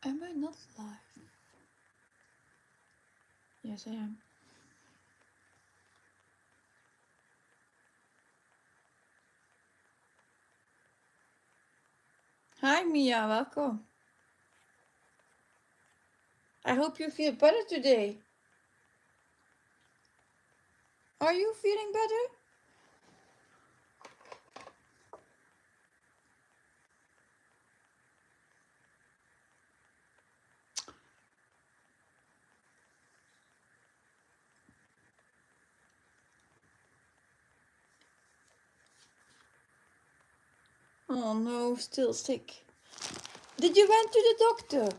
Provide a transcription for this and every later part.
Am I not live? Yes, I am. Hi, Mia. Welcome. I hope you feel better today. Are you feeling better? Oh no, still sick. Did you went to the doctor?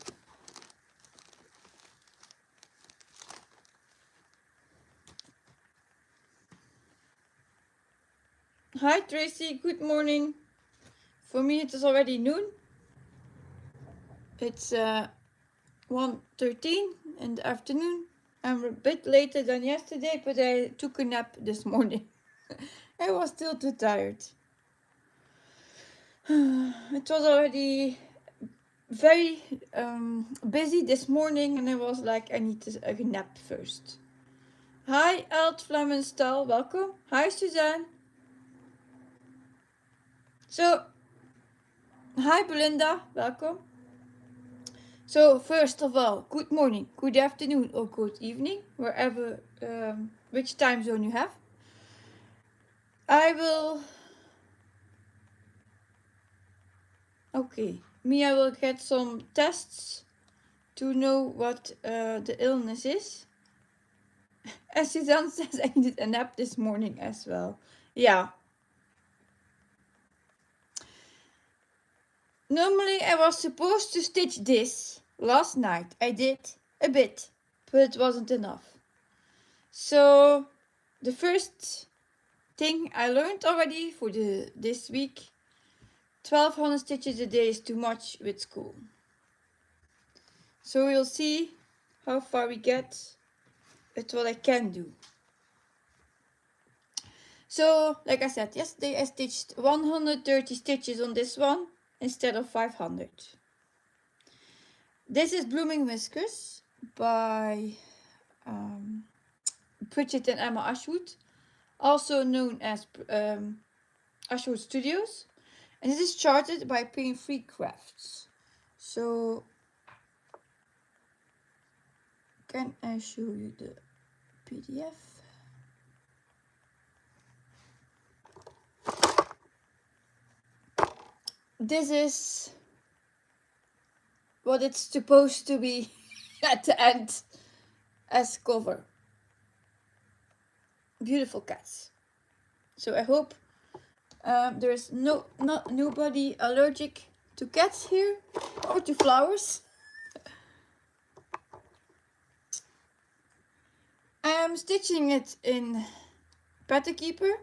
Hi, Tracy. Good morning. For me, it is already noon. It's 1:13 in the afternoon. I'm a bit later than yesterday, but I took a nap this morning. I was still too tired. It was already very busy this morning, and I was like, I need a nap first. Hi, Alt Flammenstal, welcome. Hi, Suzanne. So, hi, Belinda, welcome. So, first of all, good morning, good afternoon, or good evening, wherever, which time zone you have. Okay, Mia will get some tests to know what the illness is. As Suzanne says, I needed a nap this morning as well. Yeah. Normally I was supposed to stitch this last night. I did a bit, but it wasn't enough. So the first thing I learned already for this week, 1200 stitches a day is too much with school. So we'll see how far we get with what I can do. So, like I said, yesterday I stitched 130 stitches on this one instead of 500. This is Blooming Whiskers by Bridget and Emma Ashwood, also known as Ashwood Studios. And this is charted by Pain Free Crafts. So, can I show you the PDF? This is what it's supposed to be at the end as cover. Beautiful cats. So I hope there's nobody allergic to cats here or to flowers. I'm stitching it in Pattern Keeper.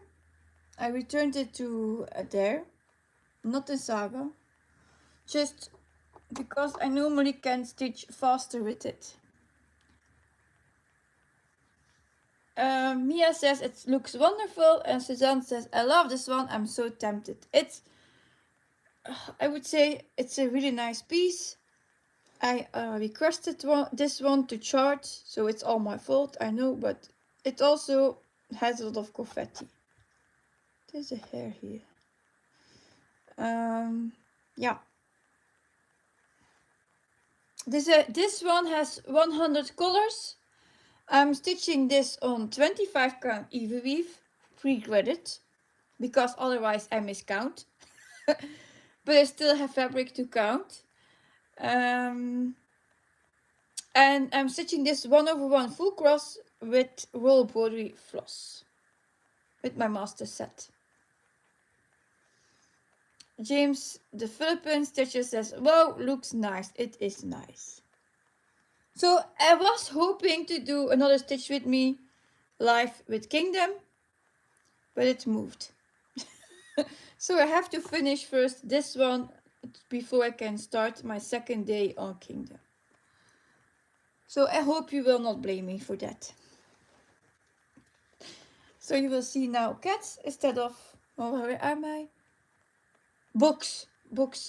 I returned it to there, not in Saga, just because I normally can stitch faster with it. Mia says it looks wonderful, and Suzanne says I love this one. I'm so tempted. I would say it's a really nice piece. I requested this one to chart, so it's all my fault, I know, but it also has a lot of confetti. There's a hair here. Yeah. This one has 100 colors. I'm stitching this on 25 count Evo Weave, pre-gridded, because otherwise I miscount. But I still have fabric to count. And I'm stitching this 1/1 full cross with roll embroidery floss with my master set. James the Philippine Stitcher says, wow, looks nice. It is nice. So I was hoping to do another Stitch With Me live with Kingdom, but it moved. So I have to finish first this one before I can start my second day on Kingdom. So I hope you will not blame me for that. So you will see now cats instead of, oh, where am I? Books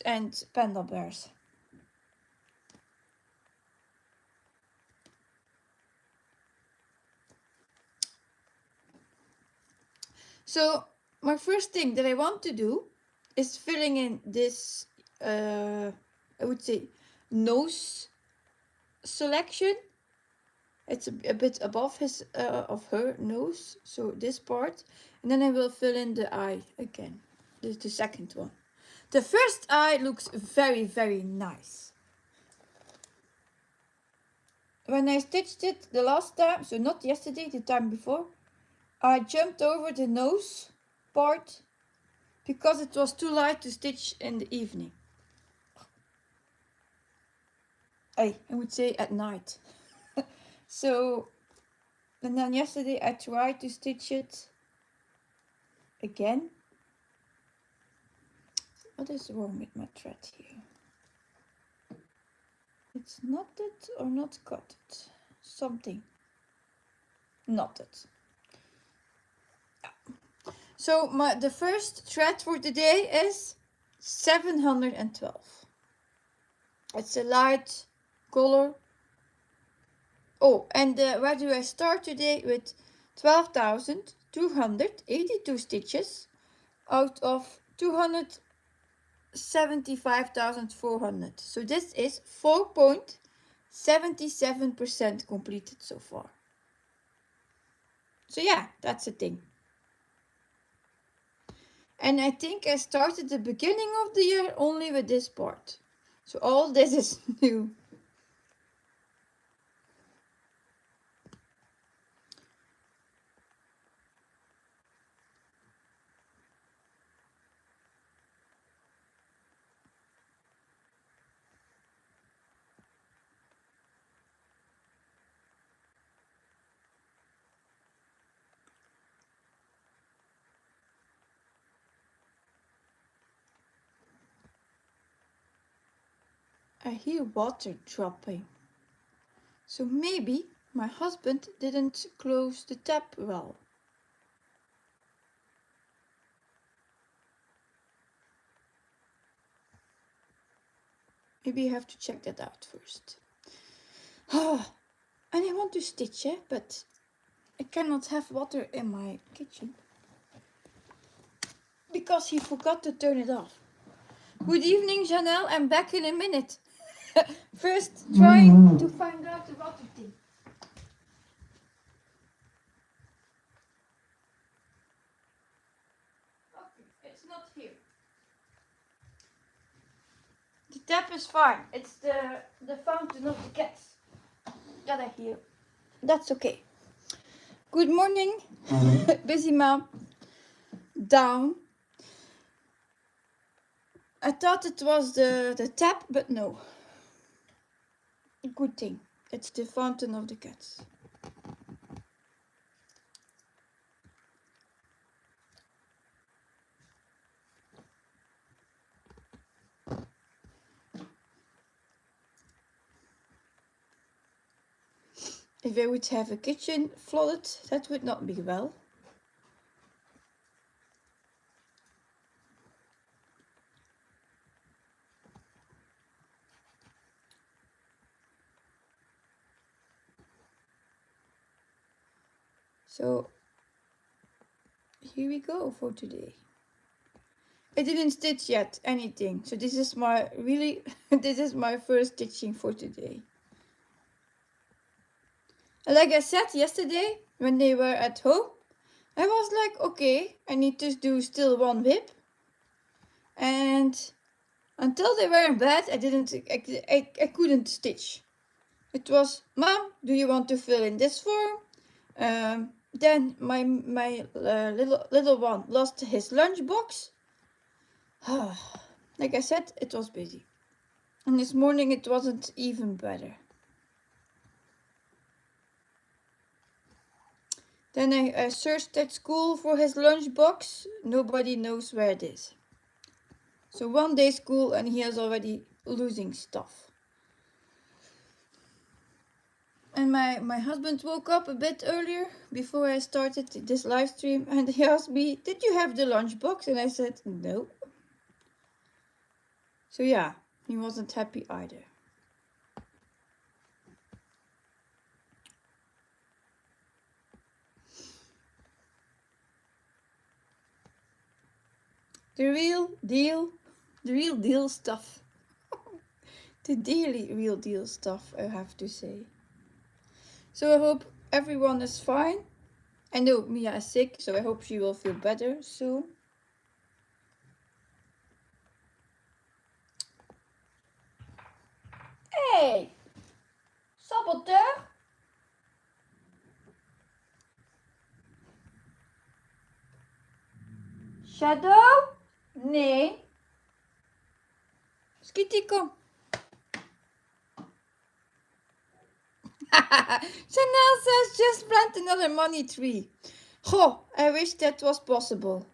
and panda bears. So my first thing that I want to do is filling in this, I would say, nose selection. It's a bit above his of her nose, so this part, and then I will fill in the eye again. This is the second one. The first eye looks very, very nice. When I stitched it the last time, so not yesterday, the time before, I jumped over the nose part because it was too light to stitch in the evening. I would say at night. So, and then yesterday I tried to stitch it again. What is wrong with my thread here? It's knotted or not cutted? Something knotted. So the first thread for today is 712. It's a light color. Oh, and where do I start today? With 12,282 stitches out of 275,400. So this is 4.77% completed so far. So yeah, that's a thing. And I think I started the beginning of the year only with this part. So all this is new. I hear water dropping. So maybe my husband didn't close the tap well. Maybe I have to check that out first. Oh, and I want to stitch it, but I cannot have water in my kitchen because he forgot to turn it off. Good evening, Janelle. I'm back in a minute. First, trying to find out the water thing. Okay, it's not here. The tap is fine. It's the fountain of the cats that I hear. That's okay. Good morning, busy mom. Down. I thought it was the tap, but no. Good thing. It's the fountain of the cats. If I would have a kitchen flooded, that would not be well. So here we go for today. I didn't stitch yet anything, so this is my this is my first stitching for today. And like I said yesterday when they were at home, I was like, okay, I need to do still one whip, and until they were in bed, I couldn't stitch. It was, Mom, do you want to fill in this form? Then my little one lost his lunchbox. Like I said, it was busy. And this morning it wasn't even better. Then I searched at school for his lunchbox. Nobody knows where it is. So one day school and he is already losing stuff. And my husband woke up a bit earlier before I started this live stream, and he asked me, did you have the lunchbox? And I said, no. So yeah, he wasn't happy either. The real deal stuff. The daily real deal stuff, I have to say. So I hope everyone is fine. I know Mia is sick, so I hope she will feel better soon. Hey! Saboteur! Shadow? Nee. Skitty, kom. Chanel says just plant another money tree. Goh, I wish that was possible.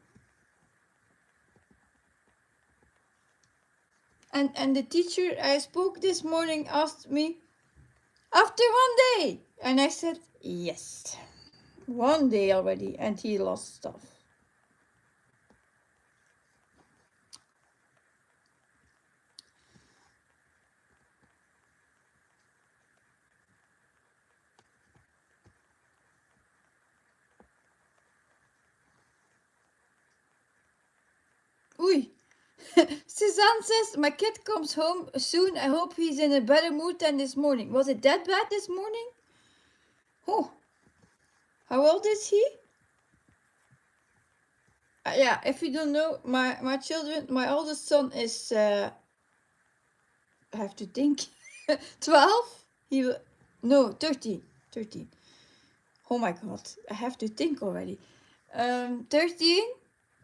And the teacher I spoke this morning asked me, after 1 day? And I said, yes. 1 day already, and he lost stuff. Oei. Suzanne says, my kid comes home soon. I hope he's in a better mood than this morning. Was it that bad this morning? Oh. How old is he? Yeah, if you don't know, my children, my oldest son is, I have to think, 12? No, 13. 13. Oh my god, I have to think already. 13.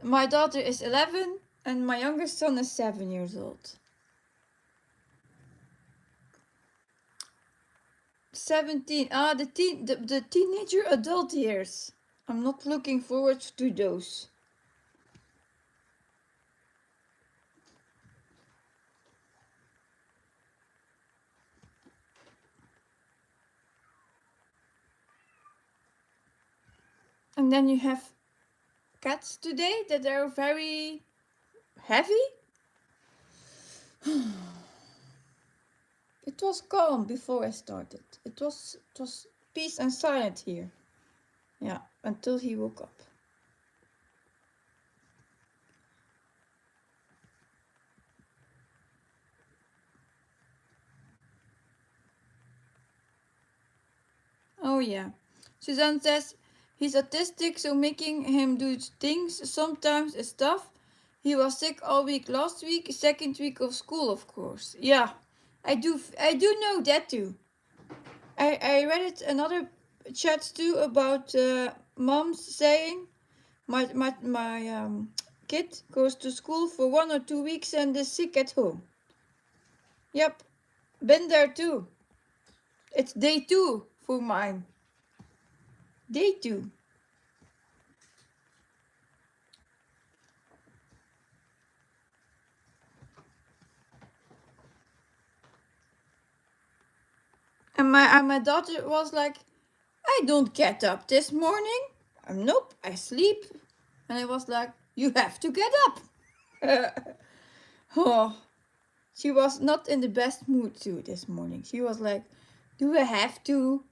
My daughter is 11. And my youngest son is 7 years old. 17. The teenager adult years. I'm not looking forward to those. And then you have cats today that are very heavy. It was calm before I started. It was peace and silence here. Yeah, until he woke up. Oh yeah. Suzanne says he's autistic, so making him do things sometimes is tough. He was sick all week last week, second week of school, of course. Yeah, I do know that too. I read it another chat too about moms saying my kid goes to school for 1 or 2 weeks and is sick at home. Yep, been there too. It's day 2 for mine. Day 2. And my daughter was like, I don't get up this morning. Nope, I sleep. And I was like, you have to get up. Oh, she was not in the best mood too this morning. She was like, do I have to?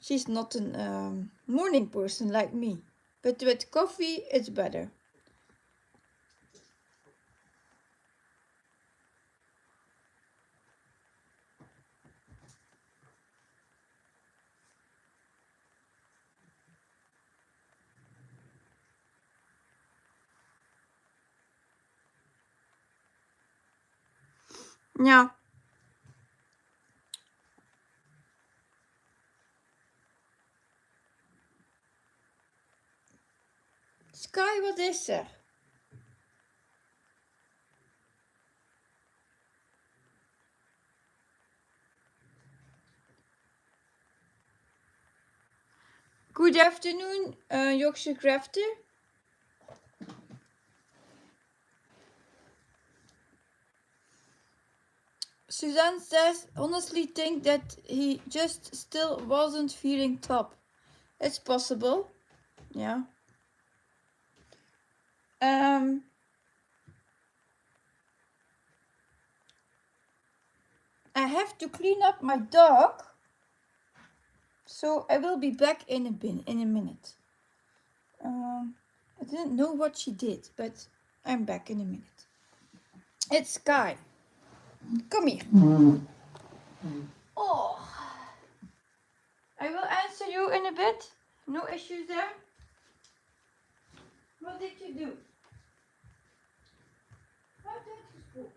She's not a morning person like me. But with coffee, it's better. Ja. Sky, wat is er? Good afternoon, Yorkshire Crafter. Suzanne says, honestly think that he just still wasn't feeling top. It's possible. Yeah. I have to clean up my dog. So I will be back in a minute. I didn't know what she did, but I'm back in a minute. It's Sky. Come here. Oh, I will answer you in a bit. No issues there. What did you do? How did you school?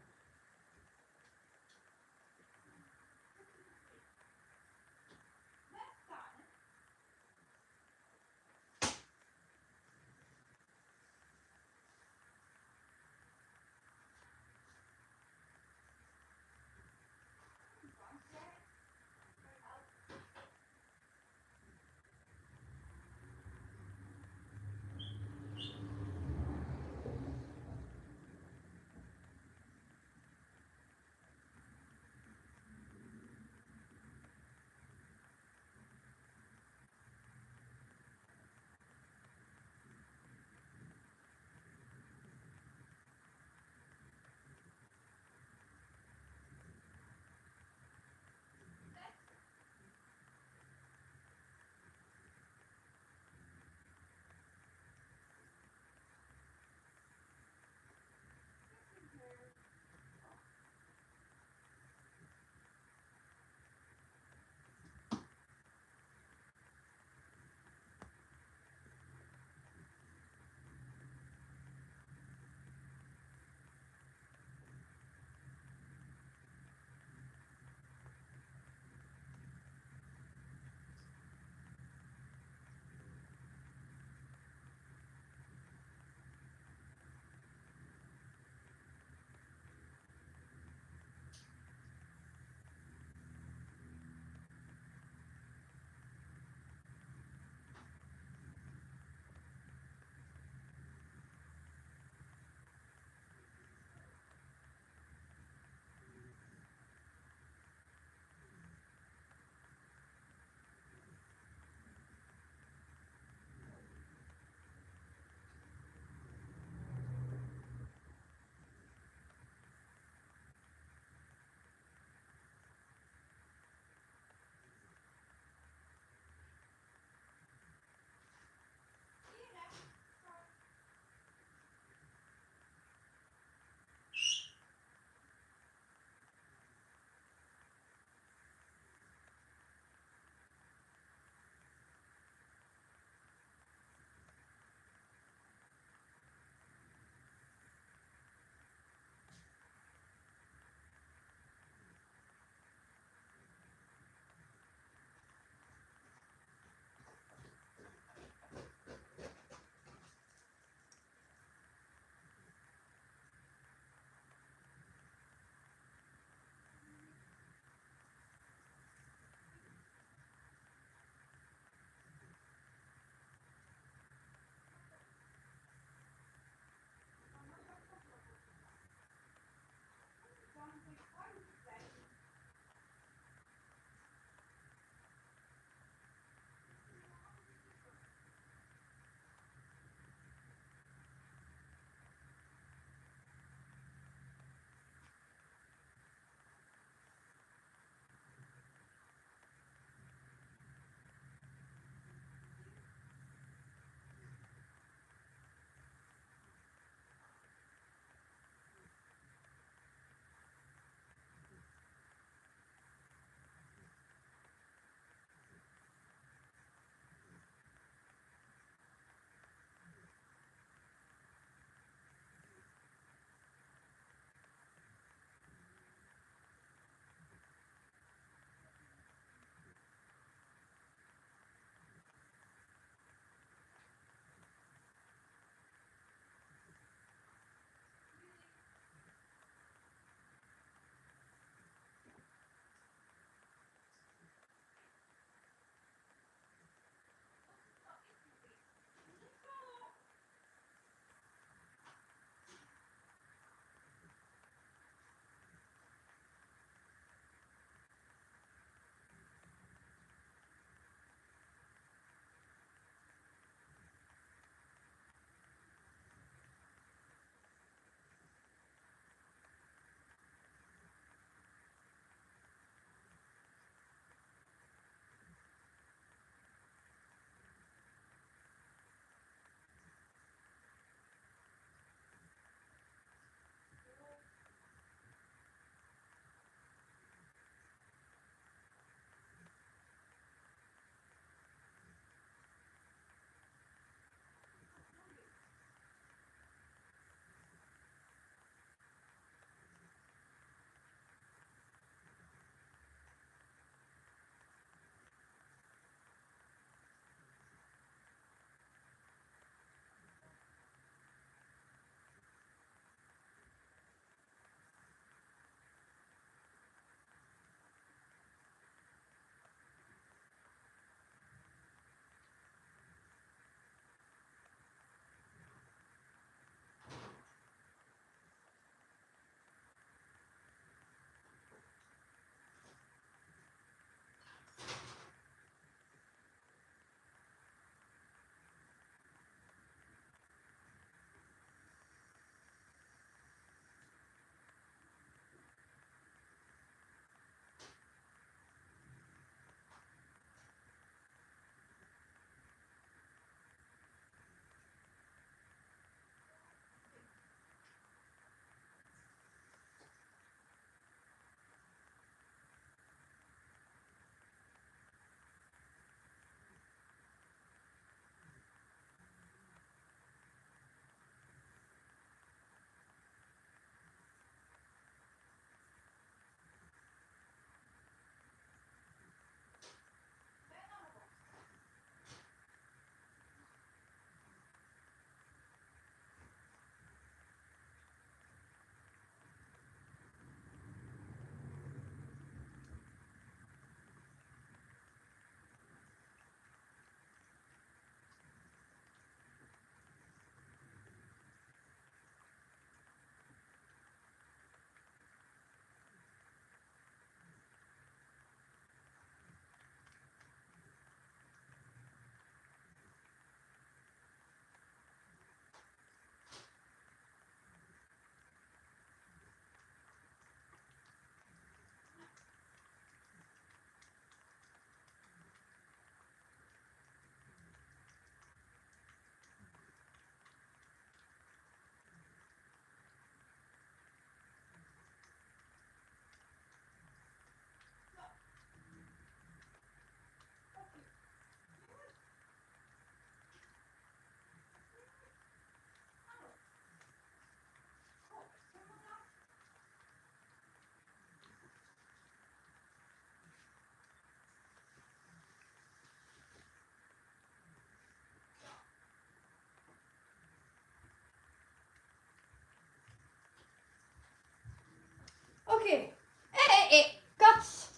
Okay. Hey, cats.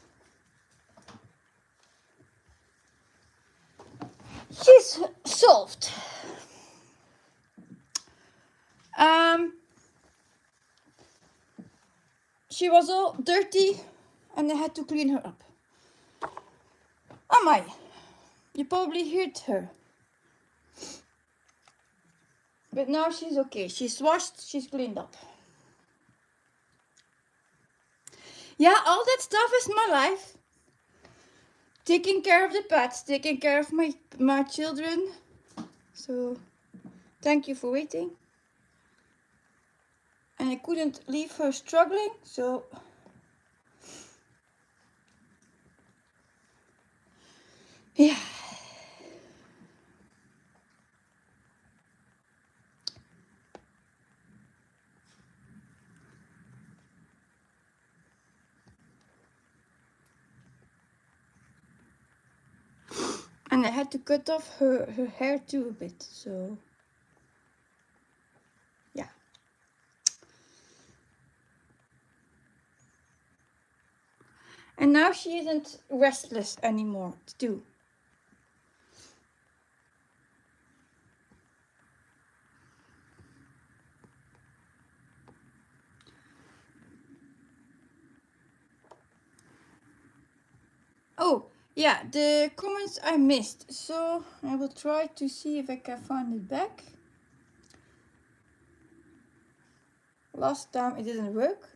She's solved. She was all dirty and I had to clean her up. Oh my, you probably heard her. But now she's okay. She's washed, she's cleaned up. Yeah, all that stuff is my life. Taking care of the pets, taking care of my children. So, thank you for waiting. And I couldn't leave her struggling, so... Yeah. And I had to cut off her hair too a bit, so... Yeah. And now she isn't restless anymore, too. Oh, yeah, the comments I missed. So I will try to see if I can find it back. Last time it didn't work.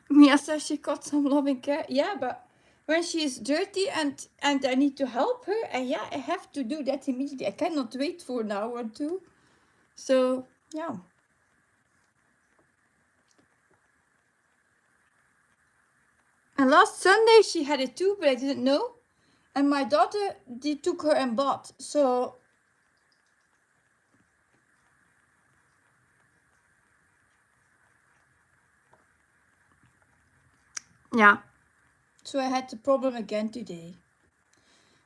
Mia says she got some loving care. Yeah, but when she is dirty and I need to help her, and yeah, I have to do that immediately. I cannot wait for an hour or two. So, yeah. And last Sunday she had it too, but I didn't know. And my daughter, they took her and bought. So, yeah. So I had the problem again today.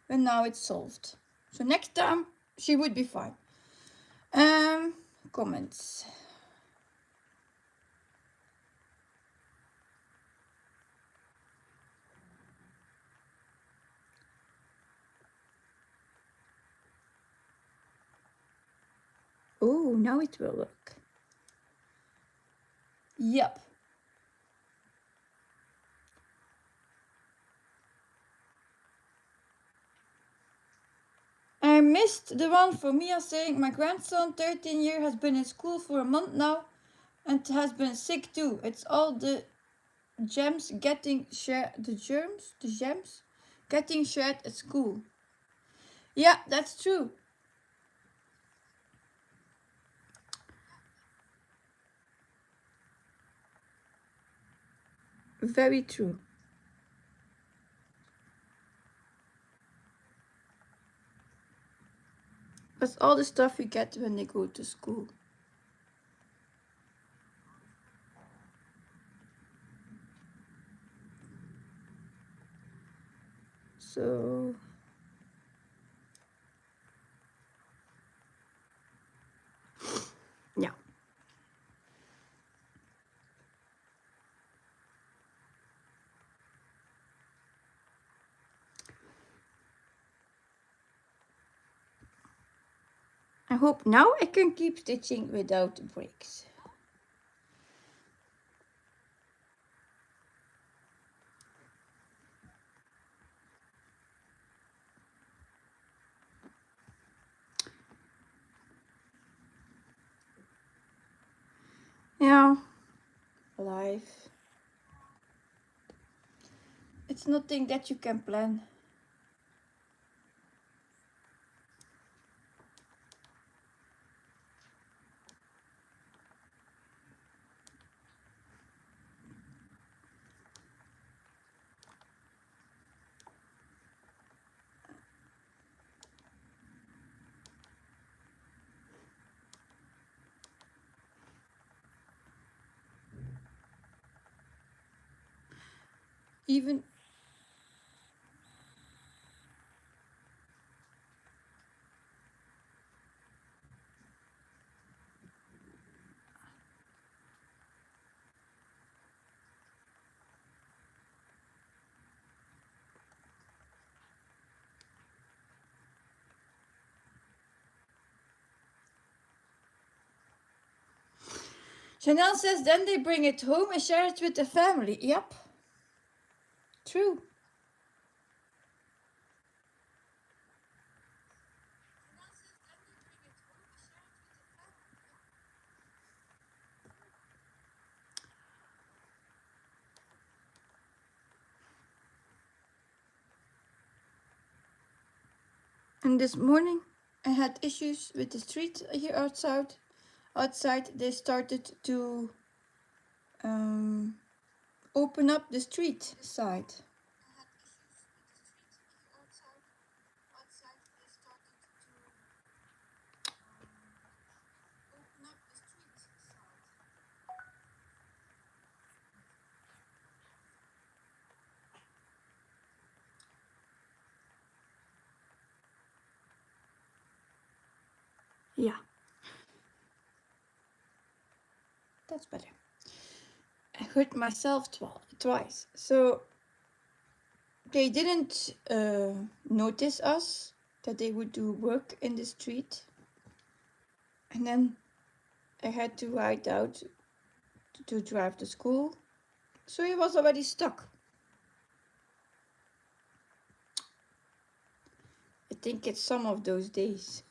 And now it's solved. So next time she would be fine. Comments. Oh, now it will work. Yep. I missed the one for Mia saying my grandson, 13 years, has been in school for a month now and has been sick too. It's all the gems getting shared, the gems getting shared at school. Yeah, that's true. Very true. That's all the stuff you get when they go to school. So, yeah. I hope now I can keep stitching without breaks. Yeah, life. It's nothing that you can plan. Even Chanel says then they bring it home and share it with the family. Yep. True. And this morning I had issues with the street here outside. Outside they started to open up the street side. Yeah, that's better. I hurt myself twice. So they didn't notice us that they would do work in the street. And then I had to ride out to drive to school. So he was already stuck. I think it's some of those days.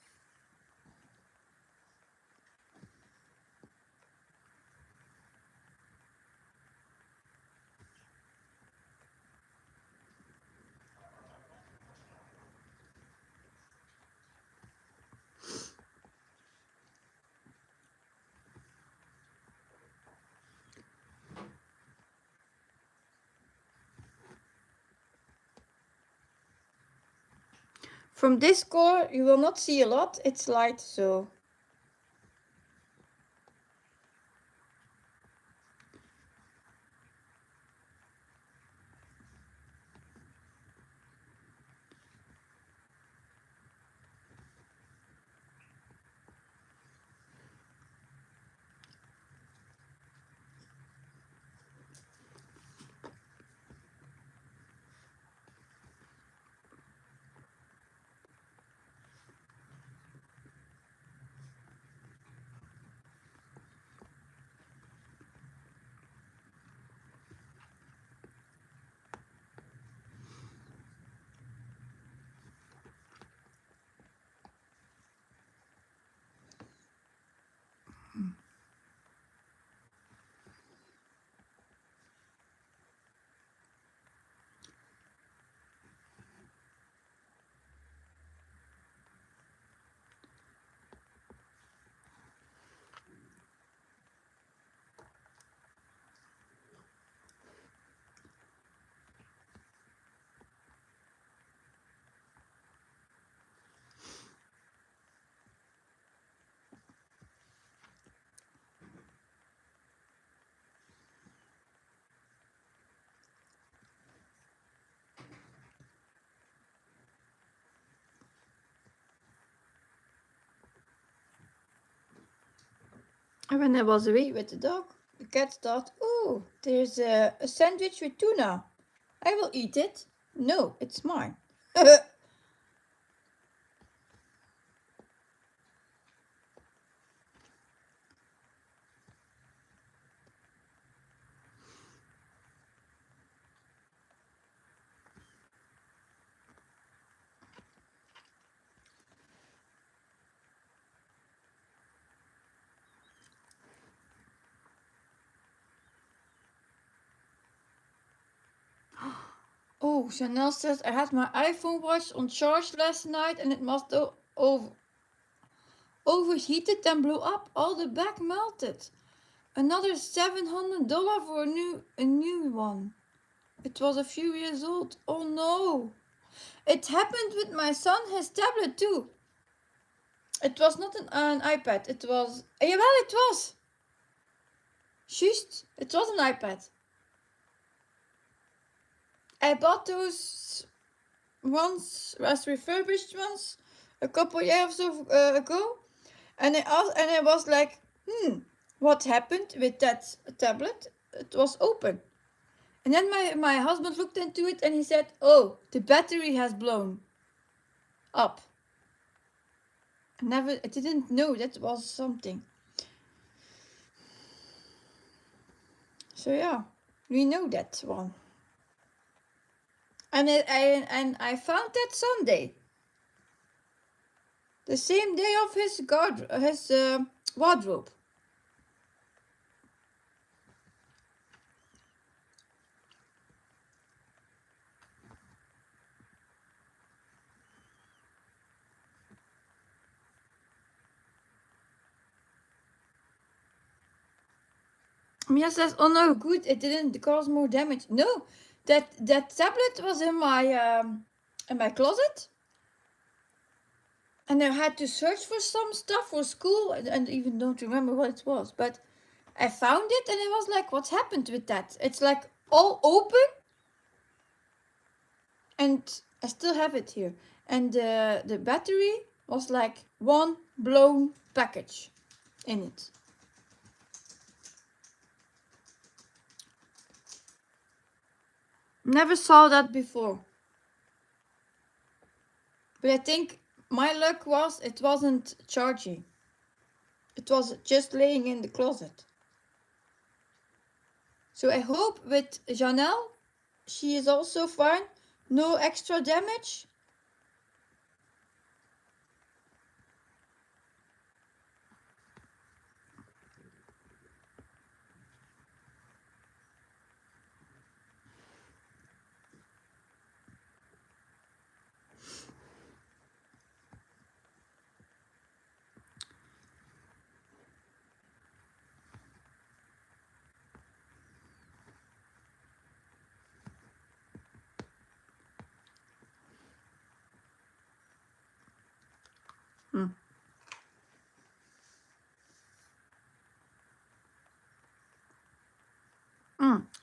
From this core you will not see a lot, it's light, so and when I was away with the dog, the cat thought, oh, there's a sandwich with tuna. I will eat it. No, it's mine. Oh, Chanel says I had my iPhone watch on charge last night and it must overheated and blew up. All the back melted. Another $700 for a new one. It was a few years old. Oh no! It happened with my son, his tablet too. It was not an iPad. It was. Yeah, well, it was. Just, it was an iPad. I bought those ones as refurbished ones a couple years ago, and I was like, what happened with that tablet? It was open. And then my husband looked into it and he said, oh, the battery has blown up. I didn't know that was something. So yeah, we know that one. And I found that Sunday, the same day of his wardrobe. Mia says, "Oh no, good, it didn't cause more damage." No, that tablet was in my closet, and I had to search for some stuff for school, and even don't remember what it was. But I found it, and I was like, "What happened with that?" It's like all open, and I still have it here. And the battery was like one blown package in it. Never saw that before. But I think my luck was it wasn't charging. It was just laying in the closet. So I hope with Janelle, she is also fine. No extra damage.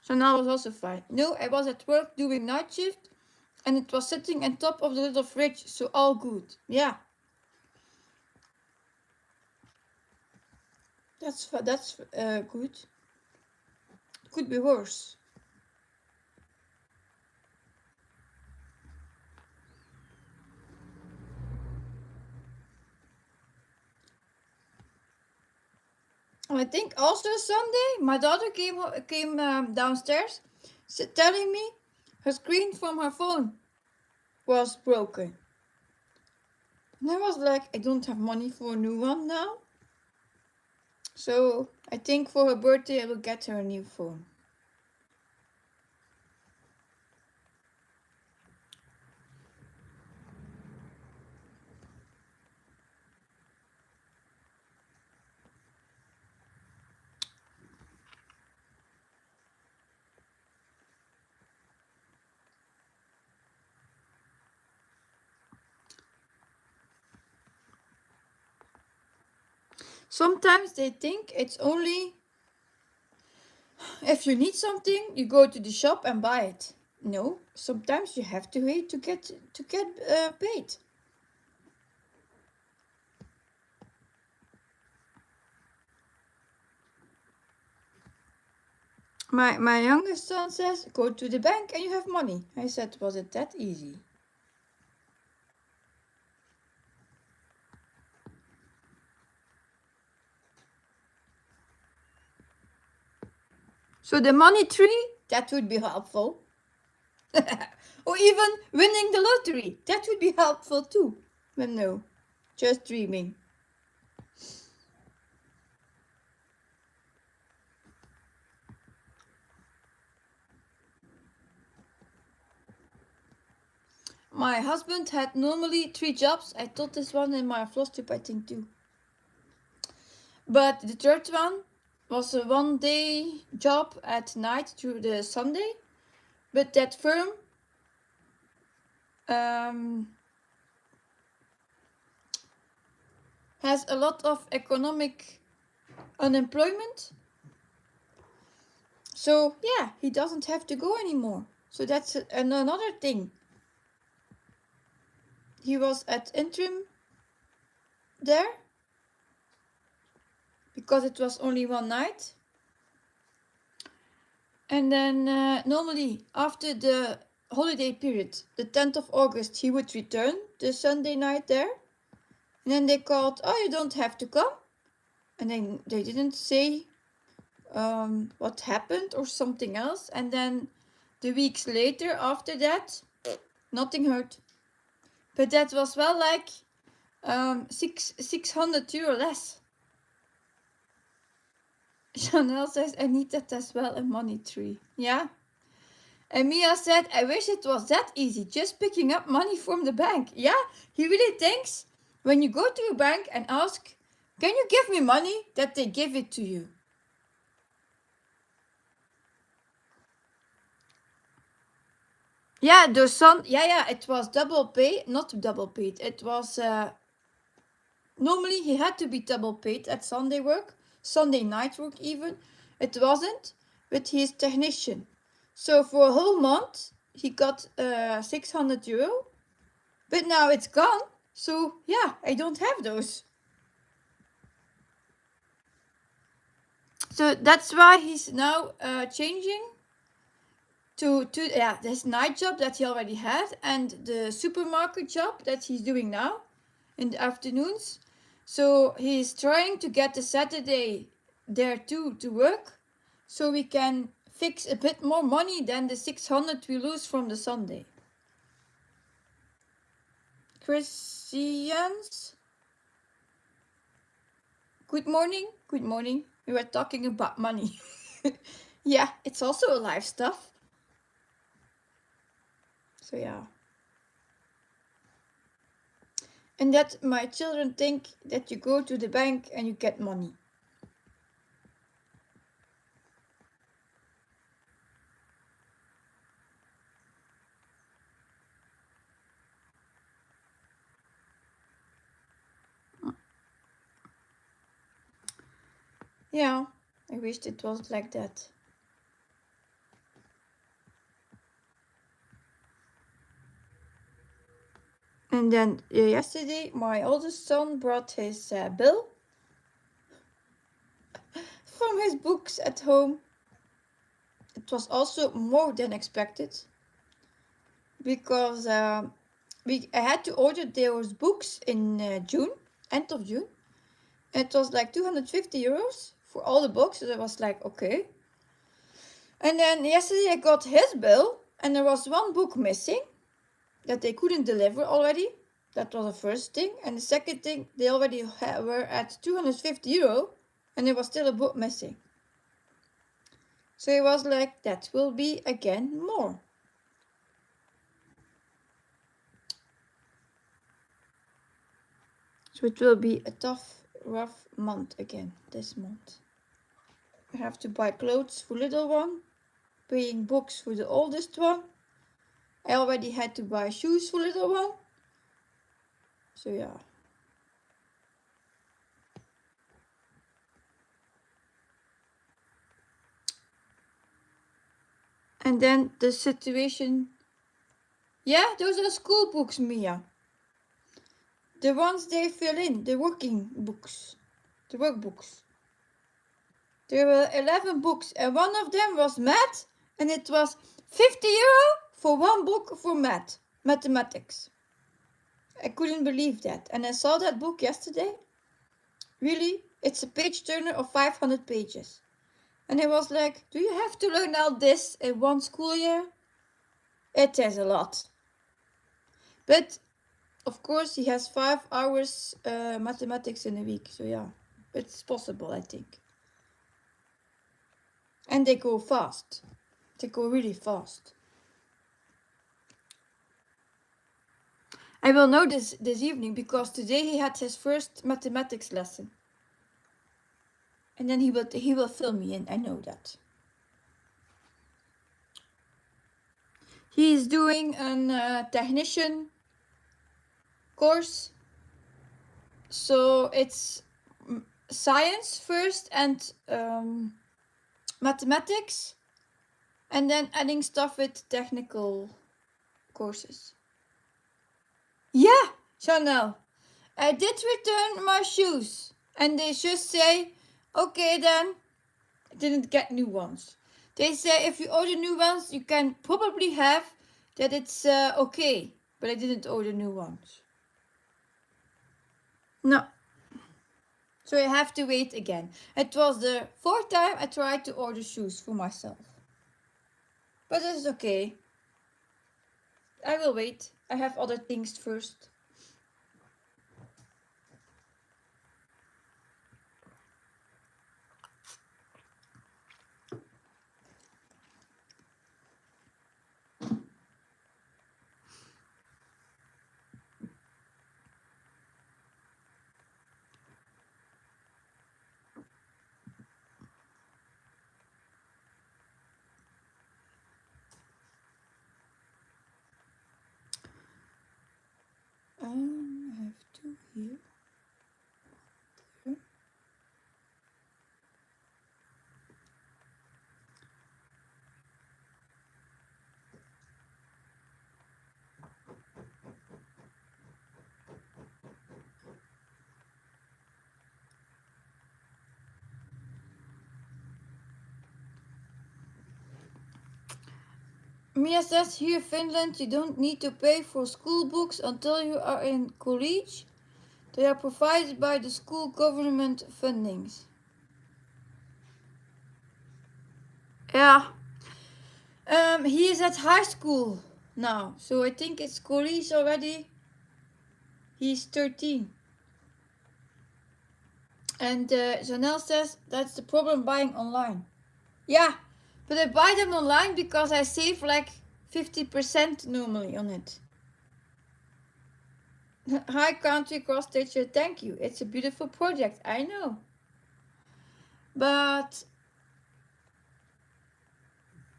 Janelle was also fine. No, I was at work doing night shift, and it was sitting on top of the little fridge, so all good. Yeah. That's good. Could be worse. I think also Sunday, my daughter came downstairs, telling me her screen from her phone was broken. And I was like, I don't have money for a new one now. So I think for her birthday, I will get her a new phone. Sometimes they think it's only if you need something, you go to the shop and buy it. No, sometimes you have to wait to get paid. My youngest son says, "Go to the bank and you have money." I said, "Was it that easy?" So the money tree, that would be helpful. Or even winning the lottery, that would be helpful too. But no, just dreaming. My husband had normally 3 jobs. I told this one in my floss tip, I think too. But the third one was a 1-day job at night through the Sunday. But that firm has a lot of economic unemployment. So yeah, he doesn't have to go anymore. So that's another thing. He was at interim there because it was only one night. And then normally after the holiday period, the 10th of August, he would return the Sunday night there. And then they called, "Oh, you don't have to come." And then they didn't say what happened or something else. And then the weeks later after that, nothing heard. But that was well like 600 euro less. Chanel says, I need that as well, a money tree. Yeah. And Mia said, I wish it was that easy, just picking up money from the bank. Yeah, he really thinks when you go to a bank and ask, can you give me money, that they give it to you. Yeah, the son, yeah, it was double pay, not double paid. It was, normally he had to be double paid at Sunday work, Sunday night work even. It wasn't, but he's technician. So for a whole month, he got 600 euro. But now it's gone, so yeah, I don't have those. So that's why he's now changing to this night job that he already had and the supermarket job that he's doing now in the afternoons. So he's trying to get the Saturday there too to work, so we can fix a bit more money than the 600 we lose from the Sunday. Christians, good morning. Good morning. We were talking about money. Yeah, it's also a life stuff. So yeah. And that my children think that you go to the bank and you get money. Yeah, I wished it was like that. And then yesterday, my oldest son brought his bill from his books at home. It was also more than expected because I had to order those books in June, end of June. It was like 250 euros for all the books. So I was like, okay. And then yesterday I got his bill and there was one book missing that they couldn't deliver already. That was the first thing. And the second thing, they already were at 250 euro and there was still a book missing. So it was like, that will be again more. So it will be a tough, rough month again this month. I have to buy clothes for little one, paying books for the oldest one. I already had to buy shoes for little one. So yeah. And then the situation. Yeah, those are school books, Mia. The ones they fill in, the working books, the workbooks. There were 11 books and one of them was math and it was 50 euro for one book for mathematics. I couldn't believe that. And I saw that book yesterday. Really? It's a page turner of 500 pages. And I was like, do you have to learn all this in one school year? It is a lot. But of course he has 5 hours mathematics in a week. So yeah, it's possible, I think. And they go fast. They go really fast. I will know this evening because today he had his first mathematics lesson. And then he will fill me in, I know that. He is doing a technician course. So it's science first and mathematics. And then adding stuff with technical courses. Yeah, Chanel. I did return my shoes. And they just say, okay then. I didn't get new ones. They say if you order new ones, you can probably have that it's okay. But I didn't order new ones. No. So I have to wait again. It was the 4th time I tried to order shoes for myself. But it's okay. I will wait. I have other things first. I have two here. Mia says here in Finland you don't need to pay for school books until you are in college. They are provided by the school government fundings. Yeah. He is at high school now, so I think it's college already. He's 13. And Janelle says that's the problem buying online. Yeah, but I buy them online because I save like 50% normally on it. Hi Country Cross Stitcher, thank you. It's a beautiful project, I know. But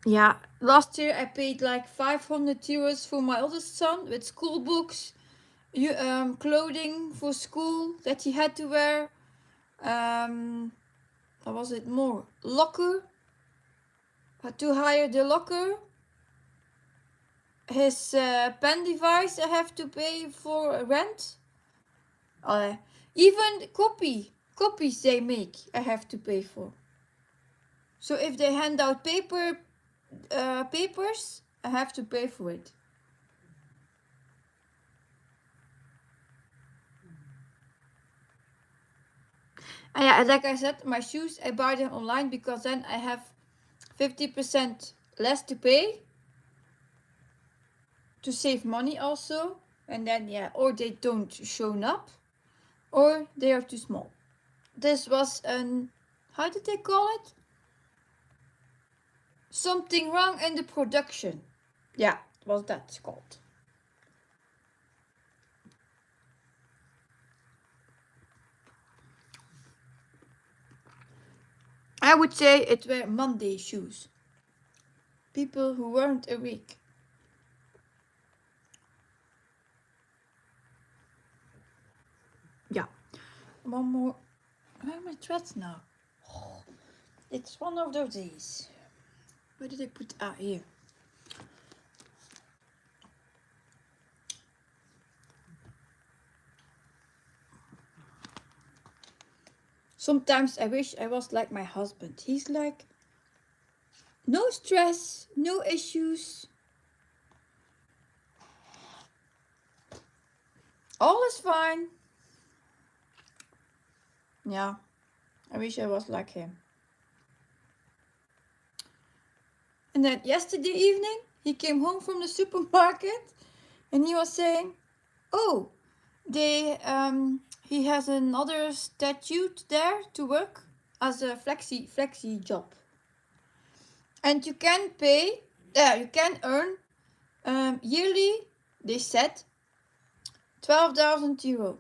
yeah, last year I paid like 500 euros for my oldest son with school books, clothing for school that he had to wear. What was it more? Locker. Had to hire the locker. His pen device I have to pay for rent. Even copies they make I have to pay for. So if they hand out papers, I have to pay for it. And yeah, like I said, my shoes I buy them online because then I have 50% less to pay to save money also. And then yeah, or they don't show up, or they are too small. This was an, how did they call it? Something wrong in the production. Yeah, was that called. I would say it were Monday shoes. People who weren't awake. Yeah. One more. Where are my threads now? Oh, it's one of those days. Where did I put? Ah, here. Sometimes I wish I was like my husband. He's like, no stress, no issues. All is fine. Yeah, I wish I was like him. And then yesterday evening, he came home from the supermarket and he was saying, oh, he has another statute there to work as a flexi job. And you can pay, you can earn yearly, they said, 12,000 euro.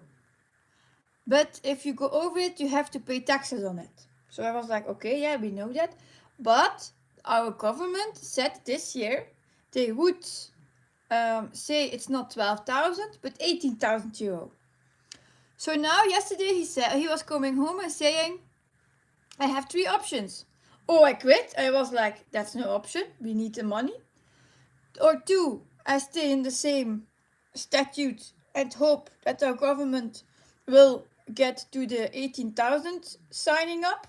But if you go over it, you have to pay taxes on it. So I was like, okay, yeah, we know that. But our government said this year they would say it's not 12,000, but 18,000 euro. So now, yesterday, he said he was coming home and saying, I have 3 options. Or I quit. I was like, that's no option. We need the money. Or 2, I stay in the same statute and hope that our government will get to the 18,000 signing up,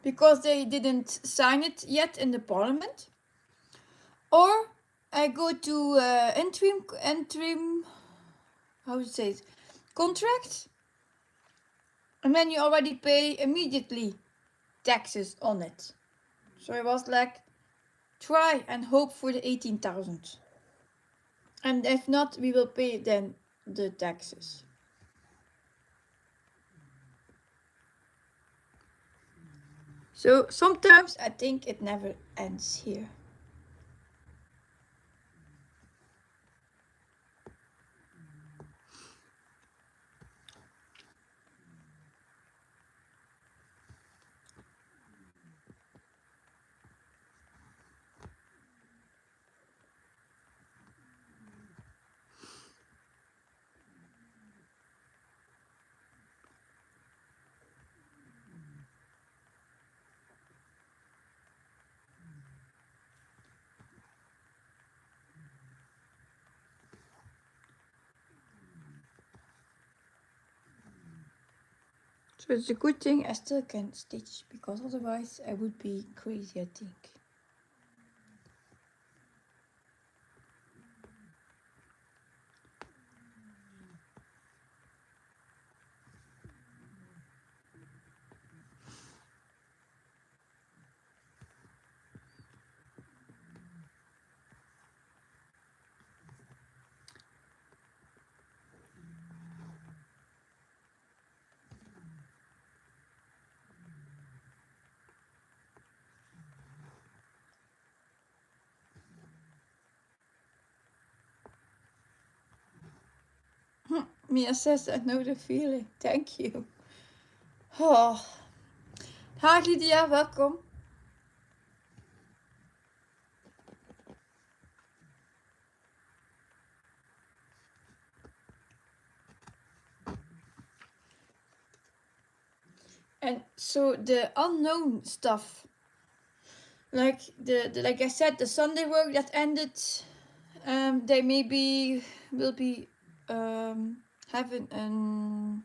because they didn't sign it yet in the parliament. Or I go to interim, how to say it, contract. And then you already pay immediately taxes on it. So I was like, try and hope for the 18,000. And if not, we will pay then the taxes. So sometimes I think it never ends here. So it's a good thing I still can stitch, because otherwise I would be crazy, I think. Mia says I know the feeling. Thank you. Oh. Hi Lydia, welcome. And so the unknown stuff, like like I said, the Sunday work that ended, they maybe will be having an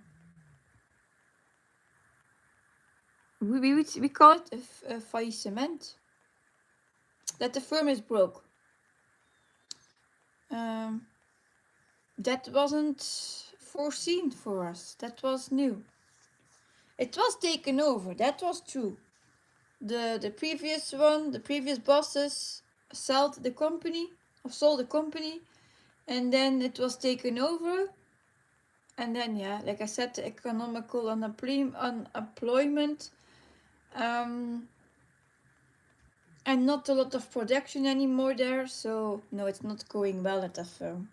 we call it a faillissement. That the firm is broke. That wasn't foreseen for us. That was new. It was taken over. That was true. The previous one, the previous bosses sold the company, and then it was taken over. And then, yeah, like I said, the economical unemployment, and not a lot of production anymore there. So no, it's not going well at that firm.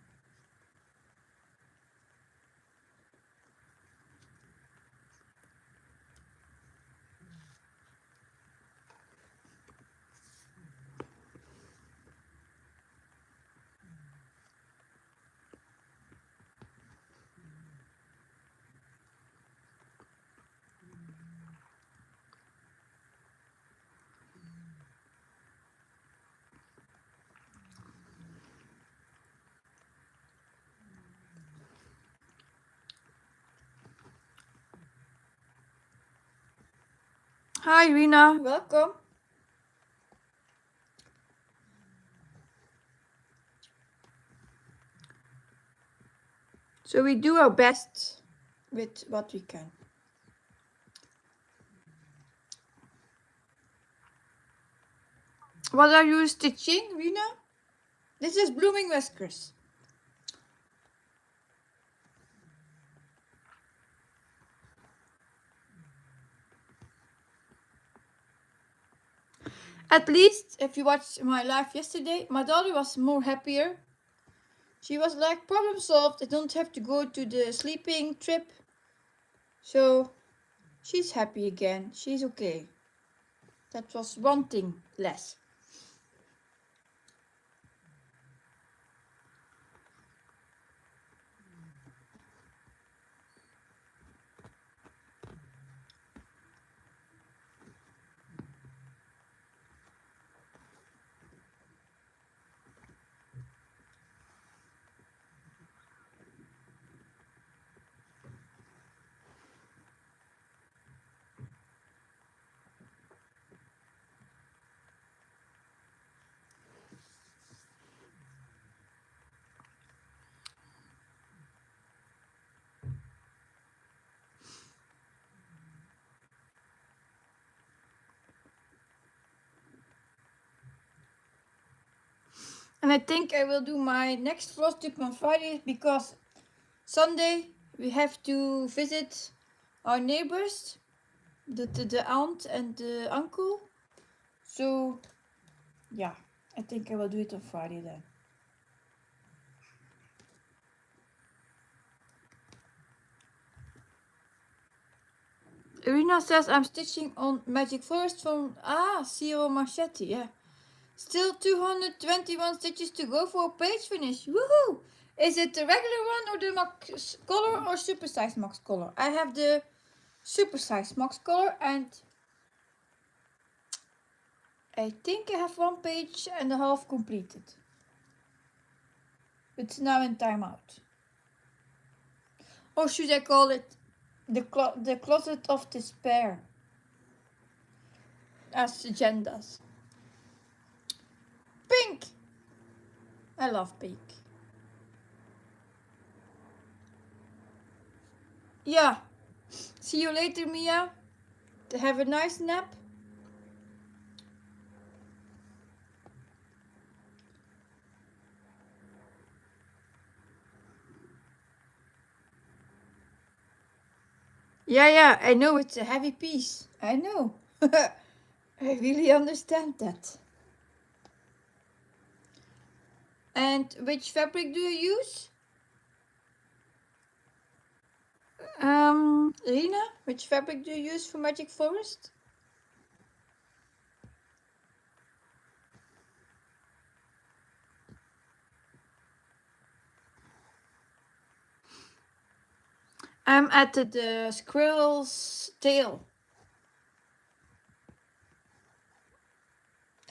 Hi Rina, welcome. So we do our best with what we can. What are you stitching, Rina? This is blooming whiskers. At least, if you watched my live yesterday, my daughter was more happier. She was like, problem solved, I don't have to go to the sleeping trip. So, she's happy again, she's okay. That was one thing less. And I think I will do my next floss tip on Friday because Sunday we have to visit our neighbors, the aunt and the uncle. So yeah, I think I will do it on Friday then. Irina says I'm stitching on Magic Forest from Zero Machete, yeah. Still 221 stitches to go for a page finish. Woohoo! Is it the regular one or the max color or supersize max color? I have the supersize max color and I think I have 1.5 pages completed. It's now in timeout. Or should I call it the closet of despair? As Jen does. Pink! I love pink. Yeah. See you later, Mia. Have a nice nap. Yeah, I know it's a heavy piece. I know. I really understand that. And which fabric do you use? Rina, which fabric do you use for Magic Forest? I'm at the squirrel's tail.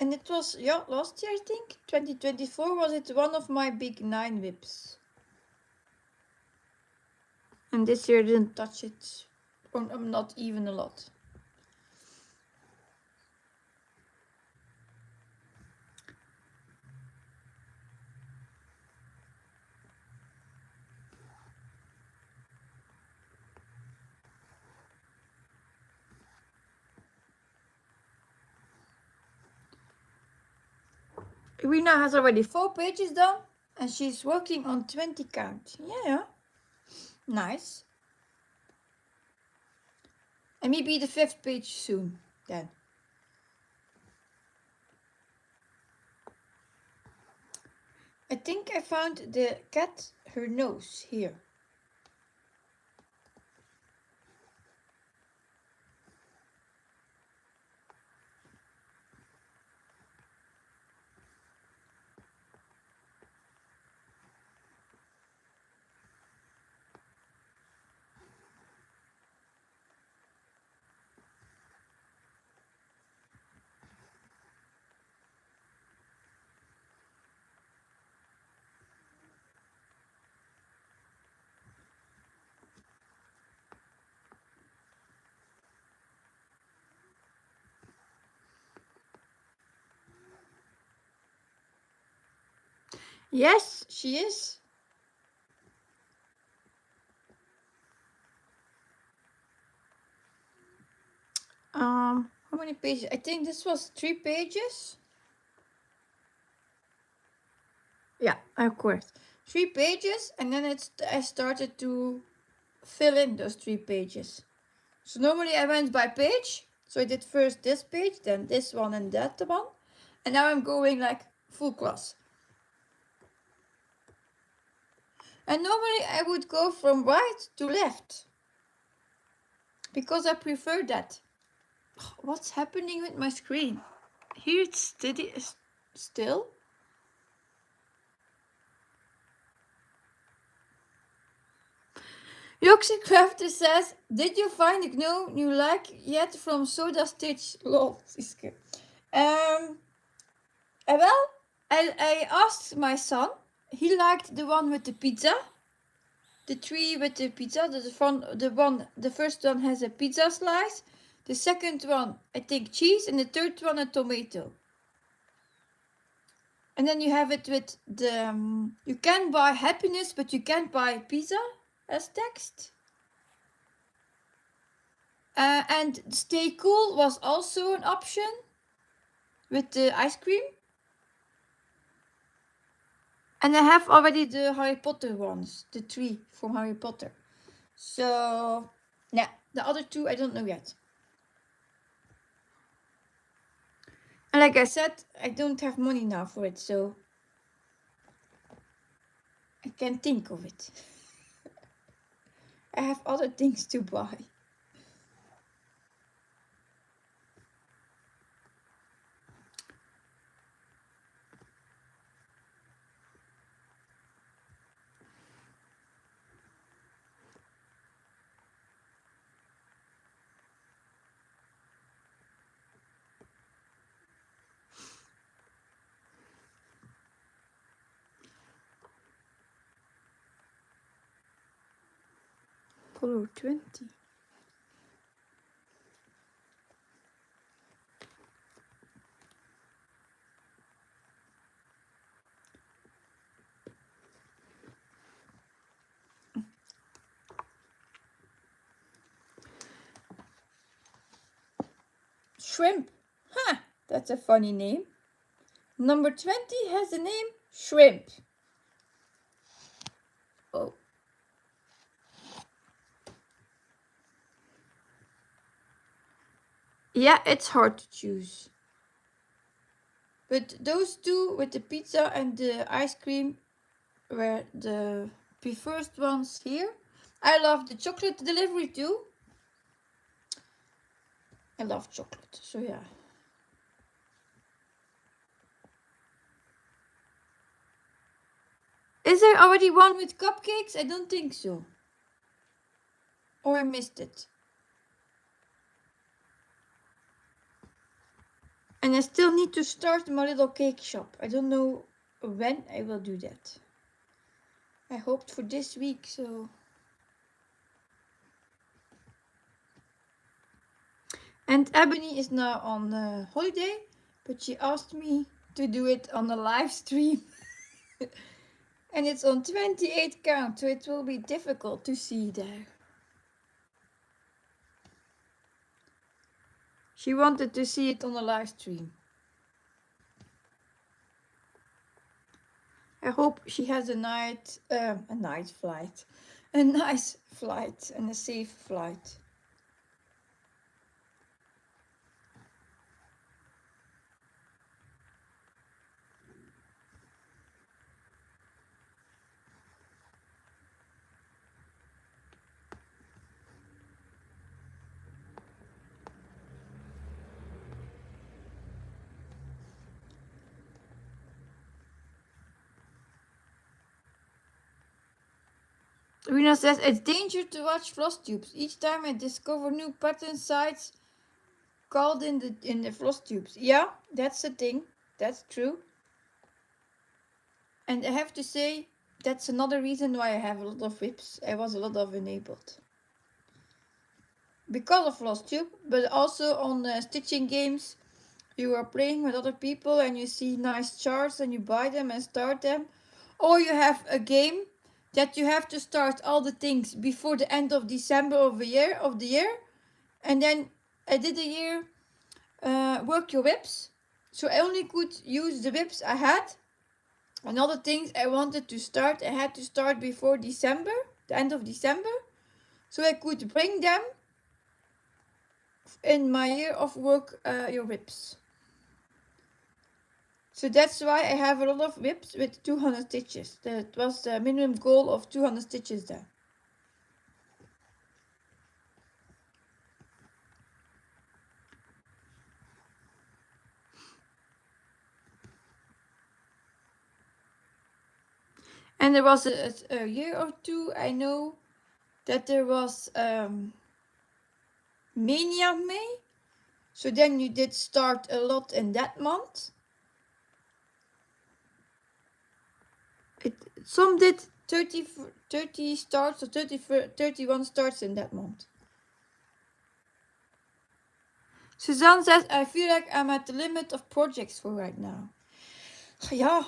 And it was, last year I think, 2024 was it one of my big 9 whips. And this year I didn't touch it, or not even a lot. Irina has already 4 pages done and she's working on 20 count. Yeah, nice. And maybe the 5th page soon then. I think I found the cat, her nose here. Yes, she is. How many pages? I think this was 3 pages. Yeah, of course. 3 pages, and then I started to fill in those 3 pages. So normally I went by page. So I did first this page, then this one and that one. And now I'm going like full class. And normally I would go from right to left. Because I prefer that. What's happening with my screen? Here it's steady still. Yoxie Crafter says, did you find a gnome you like yet from Soda Stitch? Lol, Siske. Well, I asked my son. He liked the one with the pizza. The tree with the pizza. The first one has a pizza slice. The second one, I think, cheese. And the third one, a tomato. And then you have it with the... you can buy happiness, but you can't buy pizza as text. And stay cool was also an option with the ice cream. And I have already the Harry Potter ones, the 3 from Harry Potter. So, yeah, the other 2 I don't know yet. And like I said, I don't have money now for it, so I can't think of it. I have other things to buy. Color 20. Shrimp. Huh, that's a funny name. Number 20 has the name Shrimp. Oh. Yeah, it's hard to choose. But those 2 with the pizza and the ice cream were the preferred ones here. I love the chocolate delivery too. I love chocolate, so yeah. Is there already one with cupcakes? I don't think so. Or I missed it. And I still need to start my little cake shop. I don't know when I will do that. I hoped for this week, so... And Ebony is now on holiday, but she asked me to do it on a live stream. And it's on 28 count, so it will be difficult to see there. She wanted to see it on a live stream. I hope she has a nice flight and a safe flight. Rina says, it's dangerous to watch floss tubes. Each time I discover new pattern sites called in the floss tubes. Yeah, that's the thing. That's true. And I have to say, that's another reason why I have a lot of whips. I was a lot of enabled. Because of floss tube, but also on stitching games, you are playing with other people and you see nice charts and you buy them and start them. Or you have a game that you have to start all the things before the end of December of the year. And then I did a year work your whips. So I only could use the whips I had. And all the things I wanted to start, I had to start before December, the end of December. So I could bring them in my year of work your whips. So that's why I have a lot of whips with 200 stitches. That was the minimum goal of 200 stitches there. And there was a year or two, I know, that there was Mania May. So then you did start a lot in that month. Some did 30 starts or 31 starts in that month. Suzanne says, I feel like I'm at the limit of projects for right now. Yeah.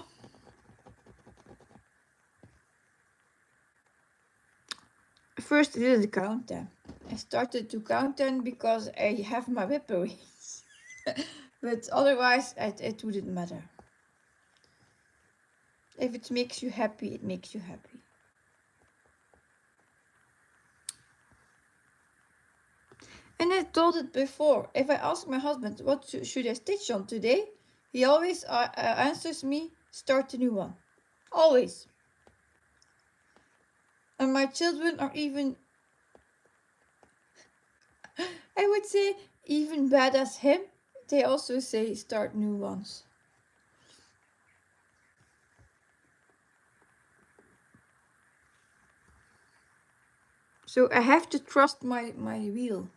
First I didn't count them. I started to count them because I have my whipperies. But otherwise it wouldn't matter. If it makes you happy, it makes you happy. And I told it before, if I ask my husband, what should I stitch on today? He always answers me, start a new one. Always. And my children are even, I would say, even bad as him. They also say start new ones. So I have to trust my wheel.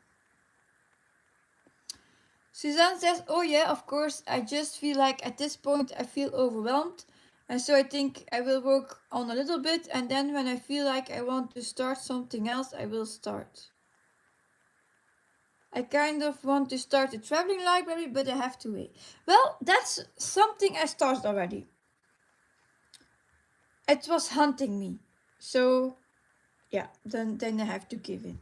Suzanne says, oh yeah, of course, I just feel like at this point I feel overwhelmed. And so I think I will work on a little bit, and then when I feel like I want to start something else, I will start. I kind of want to start a traveling library, but I have to wait. Well, that's something I started already. It was hunting me. So yeah, then I have to give in.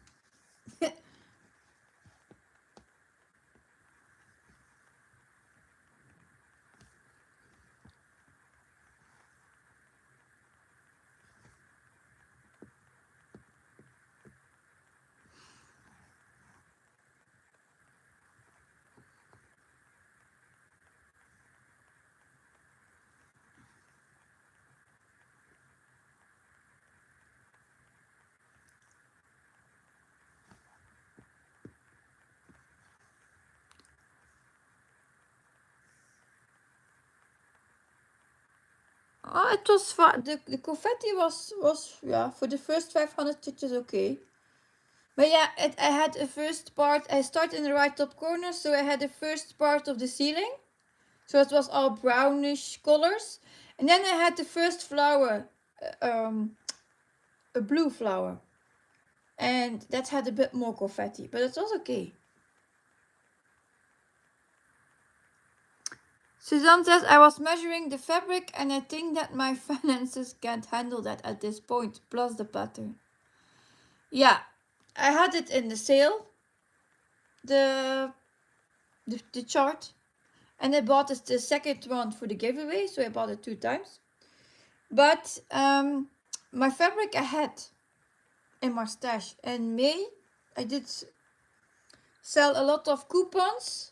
Oh, it was fun. The confetti was yeah, for the first 500 stitches okay. But yeah, I had a first part. I started in the right top corner, so I had the first part of the ceiling. So it was all brownish colors. And then I had the first flower, a blue flower. And that had a bit more confetti, but it was okay. Suzanne says, I was measuring the fabric and I think that my finances can't handle that at this point, plus the pattern. Yeah, I had it in the sale, the chart, and I bought the second one for the giveaway, so I bought it 2 times. But my fabric I had in my stash. In May, I did sell a lot of coupons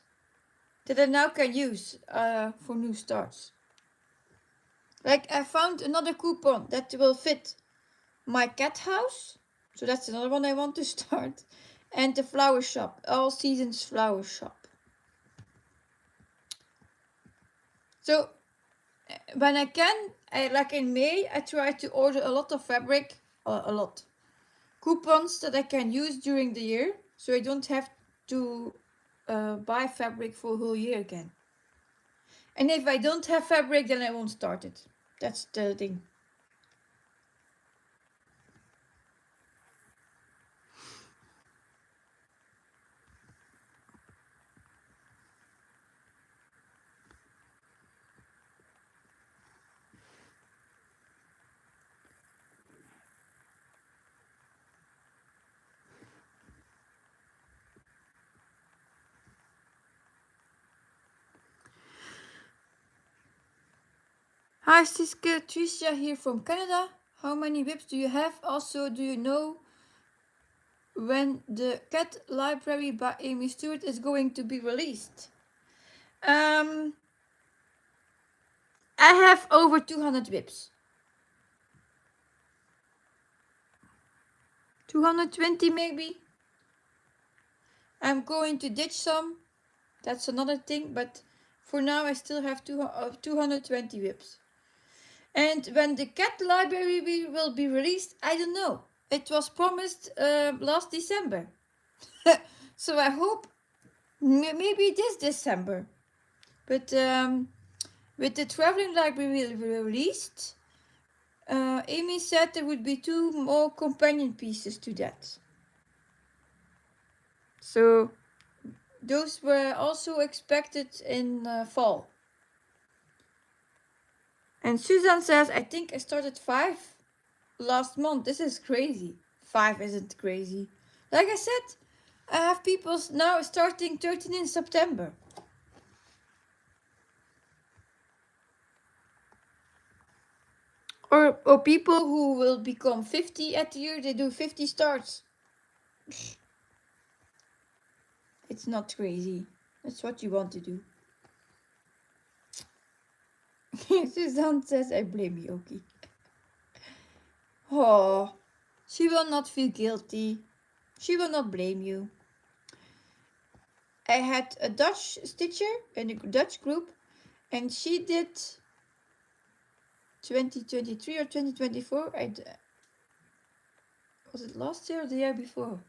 that I now can use for new starts. Like I found another coupon that will fit my cat house. So that's another one I want to start. And the flower shop, all seasons flower shop. So when I can, like in May, I try to order a lot of fabric, a lot coupons that I can use during the year, so I don't have to buy fabric for a whole year again. And if I don't have fabric, then I won't start it. That's the thing. Hi Siske, Tricia here from Canada. How many whips do you have? Also, do you know when the cat library by Amy Stewart is going to be released? I have over 200 whips. 220 maybe. I'm going to ditch some. That's another thing, but for now I still have 220 whips. And when the cat library will be released, I don't know. It was promised last December. So I hope maybe this December. But with the traveling library released, Amy said there would be 2 more companion pieces to that. So those were also expected in fall. And Suzanne says, I think I started 5 last month. This is crazy. 5 isn't crazy. Like I said, I have people now starting 13 in September. Or people who will become 50 at the year, they do 50 starts. It's not crazy. That's what you want to do. Suzanne says, I blame you, okay. Oh, she will not feel guilty. She will not blame you. I had a Dutch stitcher in a Dutch group, and she did 2023 or 2024. Was it last year or the year before?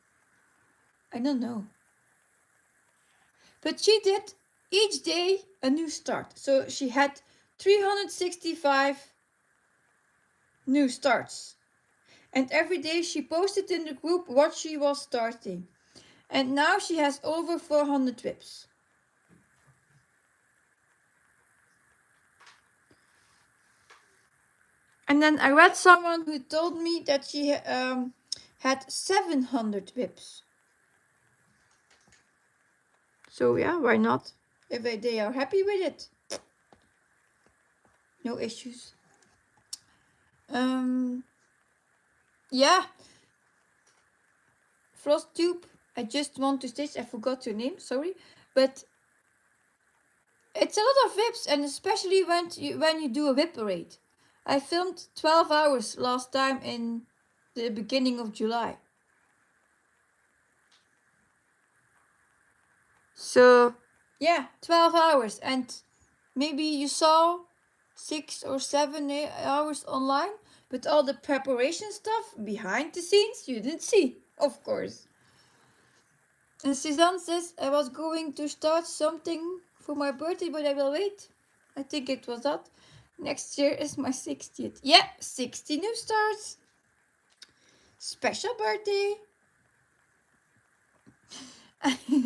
I don't know. But she did each day a new start. So she had 365 new starts. And every day she posted in the group what she was starting. And now she has over 400 whips. And then I read someone who told me that she had 700 whips. So yeah, why not? If they are happy with it. No issues. Yeah. Frost tube. I just want to stitch. I forgot your name, sorry. But it's a lot of whips, and especially when you do a whip parade. I filmed 12 hours last time in the beginning of July. So yeah, 12 hours, and maybe you saw 6 or 7 hours online, but all the preparation stuff behind the scenes you didn't see, of course. And Suzanne says I was going to start something for my birthday, but I will wait. I think it was that. Next year is my 60th. Yeah, 60 new starts. Special birthday.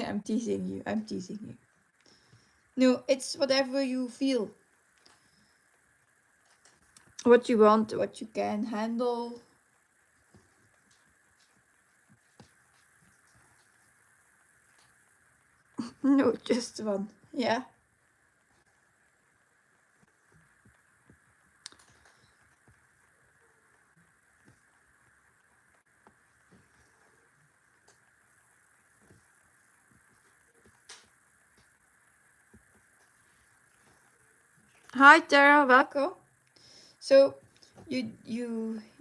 I'm teasing you. I'm teasing you. No, it's whatever you feel. What you want, what you can handle. No, just one. Yeah. Hi Tara, welcome. So you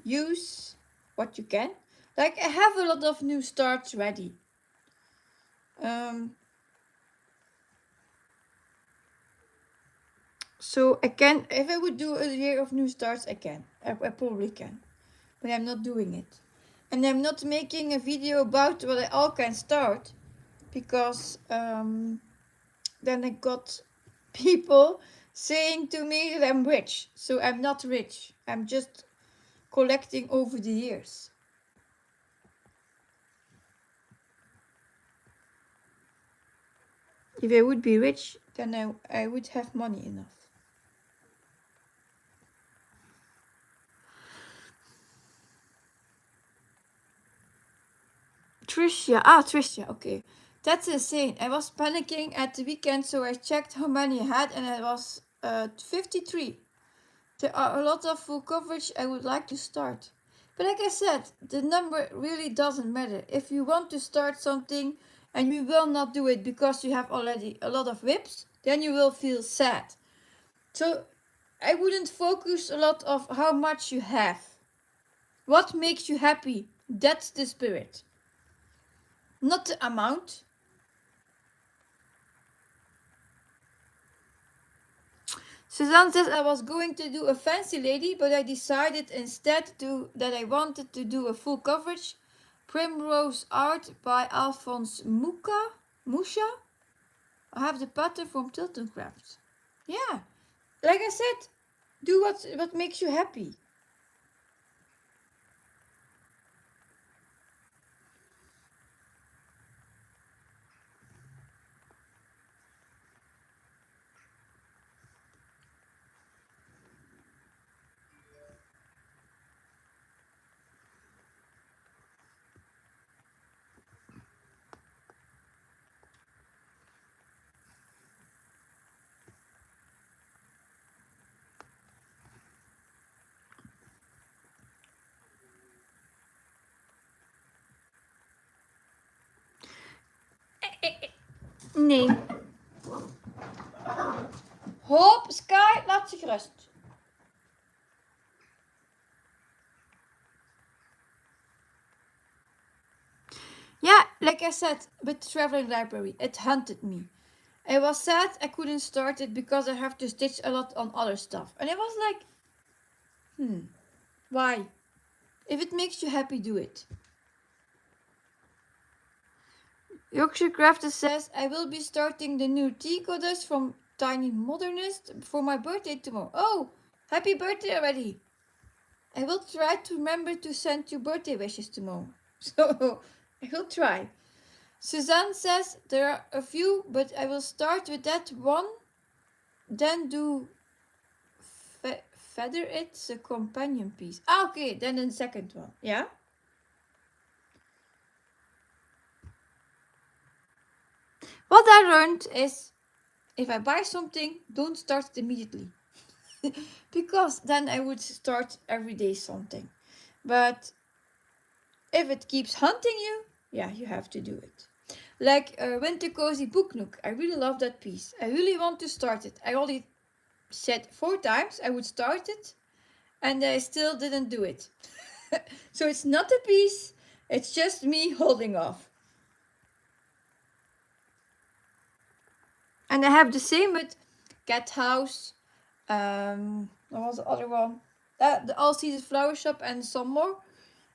use what you can. Like I have a lot of new starts ready. So I can, if I would do a year of new starts, I can. I probably can. But I'm not doing it. And I'm not making a video about what I all can start, because then I got people saying to me that I'm rich. So I'm not rich. I'm just collecting over the years. If I would be rich, then I would have money enough. Tricia, okay. That's insane. I was panicking at the weekend, so I checked how many I had, and it was 53. There are a lot of full coverage I would like to start. But like I said, the number really doesn't matter. If you want to start something and you will not do it because you have already a lot of whips, then you will feel sad. So I wouldn't focus a lot of how much you have. What makes you happy? That's the spirit. Not the amount. Suzanne says I was going to do a fancy lady, but I decided instead that I wanted to do a full coverage. Primrose Art by Alphonse Musha. I have the pattern from Tilton Crafts. Yeah, like I said, do what makes you happy. Nee. Hop, Sky, laat zich rust. Yeah, like I said, with the traveling library, it hunted me. I was sad I couldn't start it because I have to stitch a lot on other stuff. And I was like, why? If it makes you happy, do it. Yorkshire Crafter says, I will be starting the new tea goddess from Tiny Modernist for my birthday tomorrow. Oh, happy birthday already. I will try to remember to send you birthday wishes tomorrow. So, I will try. Suzanne says, there are a few, but I will start with that one, then do feather it's a companion piece. Ah, okay, then the second one, yeah? What I learned is, if I buy something, don't start it immediately. Because then I would start every day something. But if it keeps hunting you, yeah, you have to do it. Like Winter Cozy Book Nook. I really love that piece. I really want to start it. I already said 4 times I would start it, and I still didn't do it. So it's not a piece, it's just me holding off. And I have the same with Cat House. What was the other one? The All Seasons Flower Shop and some more.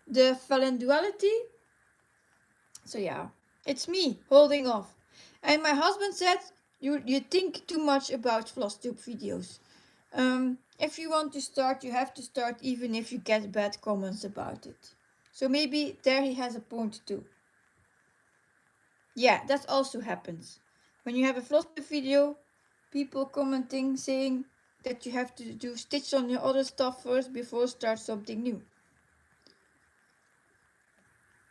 The Fallen Duality. So yeah, it's me holding off. And my husband said, you think too much about floss tube videos. If you want to start, you have to start even if you get bad comments about it. So maybe there he has a point too. Yeah, that also happens. When you have a floss tube video, people commenting saying that you have to do stitch on your other stuff first before start something new.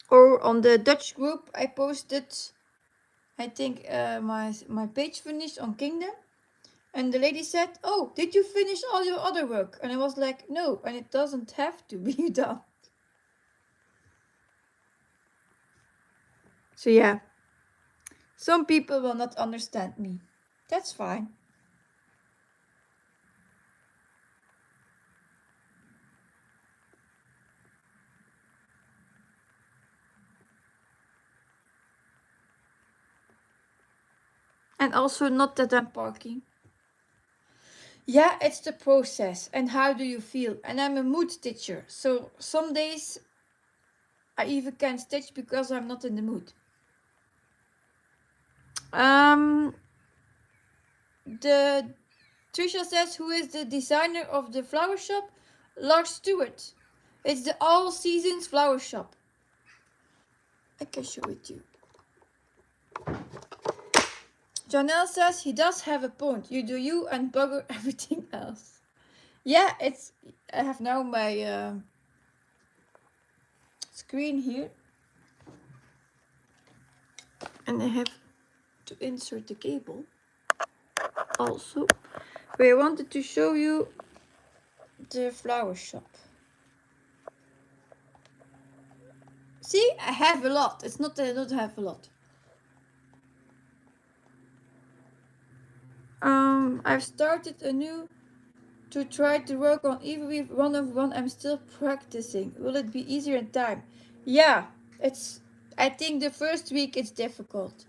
Or on the Dutch group I posted, I think my page finished on Kingdom, and the lady said, oh, did you finish all your other work? And I was like, no, and it doesn't have to be done. So yeah, some people will not understand me. That's fine. And also not that I'm parking. Yeah, it's the process and how do you feel. And I'm a mood stitcher, so some days I even can't stitch because I'm not in the mood. The Trisha says, who is the designer of the flower shop? Lars Stewart. It's the All Seasons Flower Shop. I can show it to you. Janelle says he does have a point. You do you and bugger everything else. Yeah, I have now my screen here. And I have to insert the cable also. But I wanted to show you the flower shop. See, I have a lot. It's not that I don't have a lot. I've started a new to try to work on even with one of one. I'm still practicing. Will it be easier in time? Yeah, I think the first week it's difficult.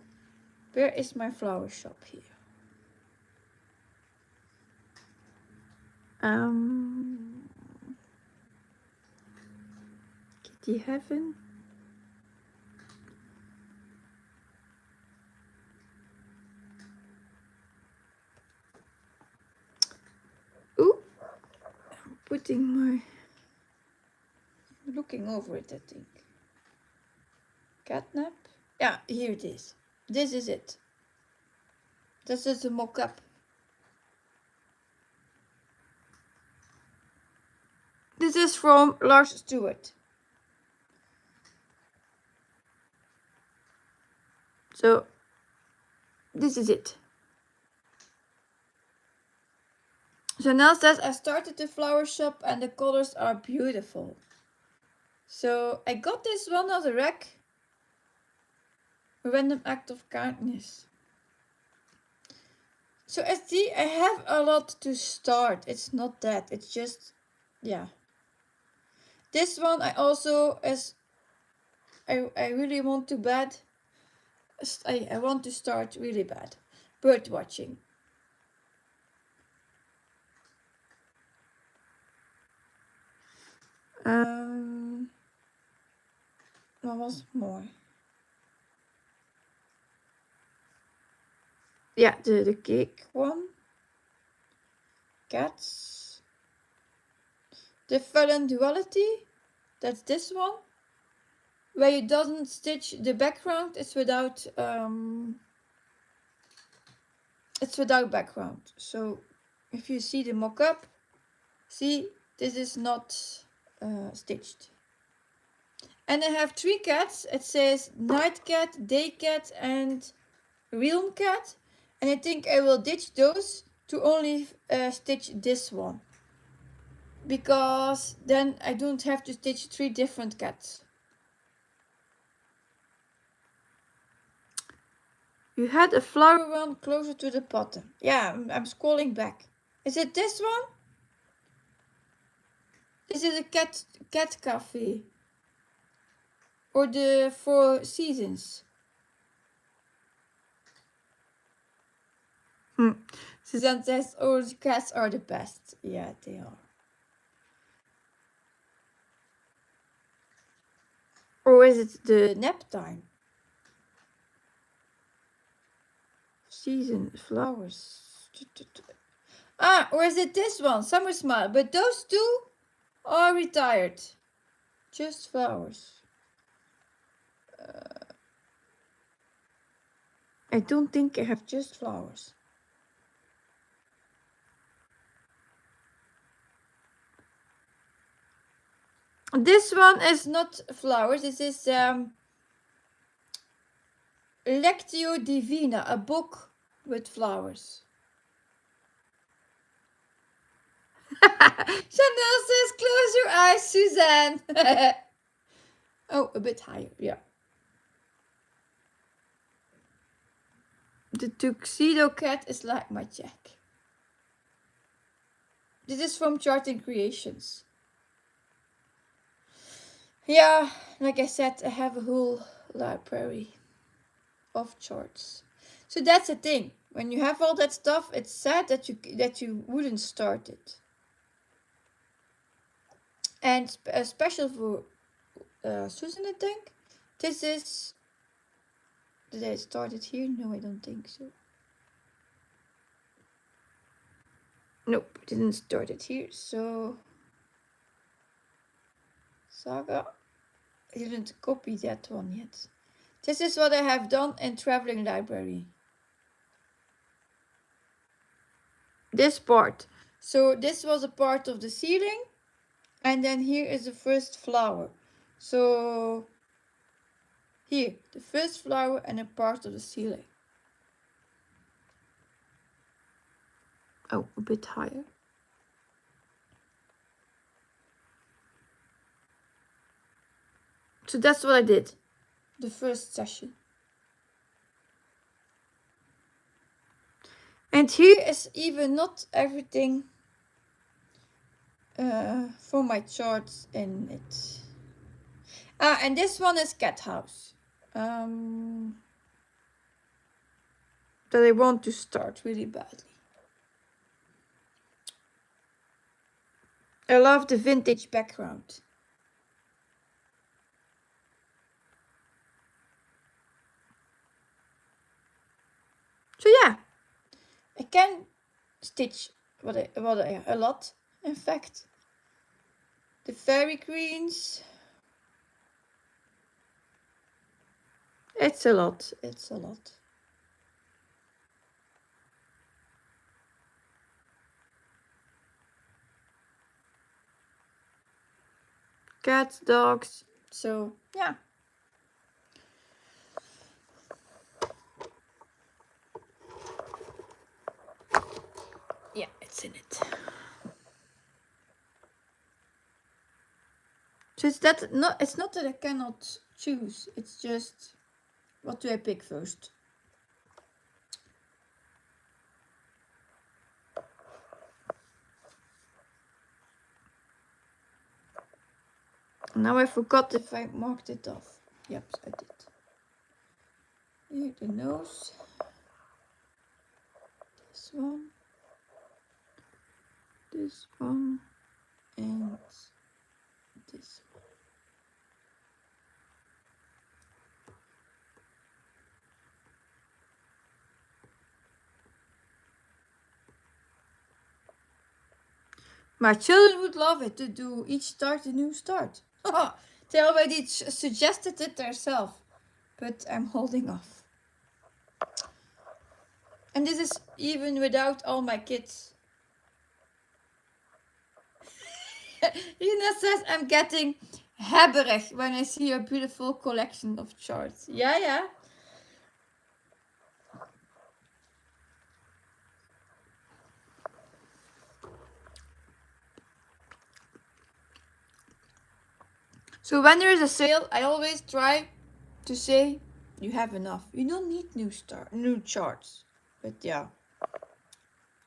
Where is my flower shop here? Kitty Heaven. Ooh, I'm looking over it, I think. Catnap? Yeah, here it is. This is it. This is a mock-up. This is from Lars Stewart. So, this is it. Janelle says, I started the flower shop and the colors are beautiful. So, I got this one as a rack. A random act of kindness. So as see, I have a lot to start. It's not that. It's just, yeah. This one I also, as I really want to bad. I want to start really bad. Bird watching. What was more? Yeah, the cake one. Cats. The Fallen Duality. That's this one. Where you doesn't stitch the background. It's without background. So if you see the mock-up, see this is not stitched. And I have 3 cats. It says night cat, day cat, and realm cat. And I think I will ditch those to only stitch this one. Because then I don't have to stitch 3 different cats. You had a flower one closer to the bottom. Yeah, I'm scrolling back. Is it this one? Is it a cat cafe? Or the 4 seasons? Suzanne says, oh, the cats are the best. Yeah, they are. Or is it the nap time? Season, flowers. Ah, or is it this one? Summer Smile. But those 2 are retired. Just flowers. I don't think I have just flowers. This one is not flowers. This is Lectio Divina, a book with flowers. Chanel says, close your eyes, Suzanne. Oh, a bit higher, yeah. The tuxedo cat is like my Jack. This is from Charting Creations. Yeah, like I said, I have a whole library of charts. So that's the thing. When you have all that stuff, it's sad that you wouldn't start it. And special for Susan, I think. This is. Did I start it here? No, I don't think so. Nope, didn't start it here. So Saga. I didn't copy that one yet. This is what I have done in Traveling Library. This part. So this was a part of the ceiling. And then here is the first flower. So here, the first flower and a part of the ceiling. Oh, a bit higher. So that's what I did. The first session. And here is even not everything for my charts in it. Ah, and this one is Cat House. That I want to start really badly. I love the vintage background. So yeah, I can stitch a lot, in fact. The fairy queens. It's a lot. It's a lot. Cats, dogs. So yeah. Yeah, it's in it. So it's not that I cannot choose. It's just, what do I pick first? Now I forgot if I marked it off. Yep, I did. Here, the nose. This one. This one. And this one. My children would love it to do each start a new start. They already suggested it themselves, but I'm holding off. And this is even without all my kids. Ina says I'm getting hebberig when I see your beautiful collection of charts. Yeah. So when there is a sale, I always try to say you have enough. You don't need new charts. But yeah.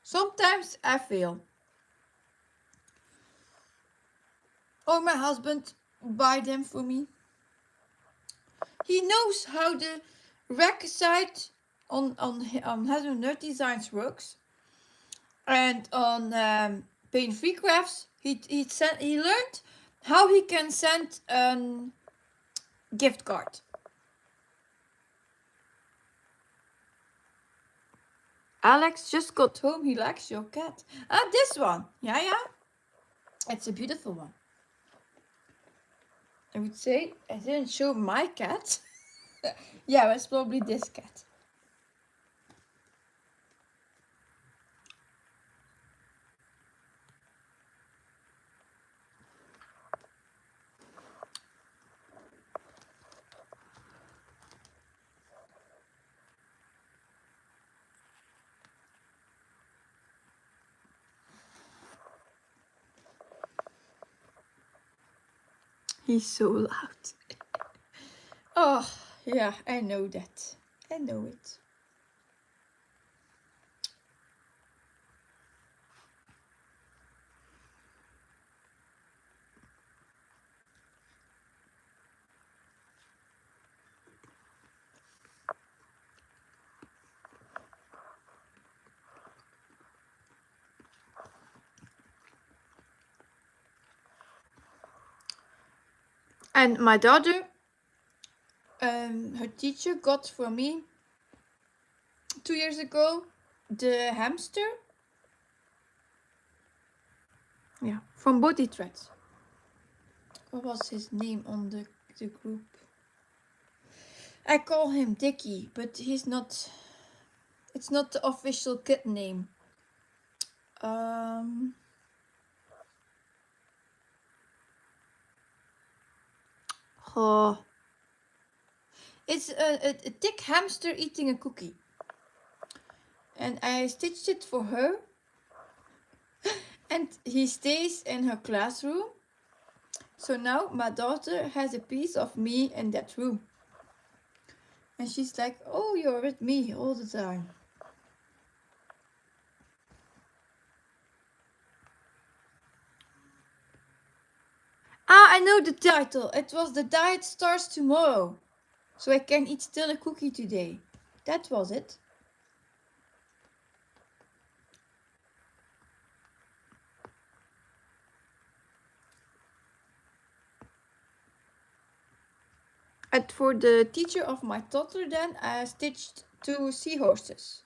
Sometimes I fail. Or my husband buy them for me. He knows how the rack site on Hazard Nerd Designs works. And on Pain Free Crafts, he learned how he can send a gift card. Alex just got home. He likes your cat. This one. Yeah. It's a beautiful one. I would say I didn't show my cat. Yeah, it's probably this cat. He's so loud. Oh, yeah, I know that. I know it. And my daughter, her teacher got for me 2 years ago the hamster. Yeah, from Body Threads. What was his name on the group? I call him Dickie, but he's not. It's not the official kid name. Oh. It's a thick hamster eating a cookie. And I stitched it for her. And he stays in her classroom. So now my daughter has a piece of me in that room. And she's like, oh, you're with me all the time. I know the title. It was The Diet Starts Tomorrow. So I can eat still a cookie today. That was it. And for the teacher of my toddler then, I stitched 2 seahorses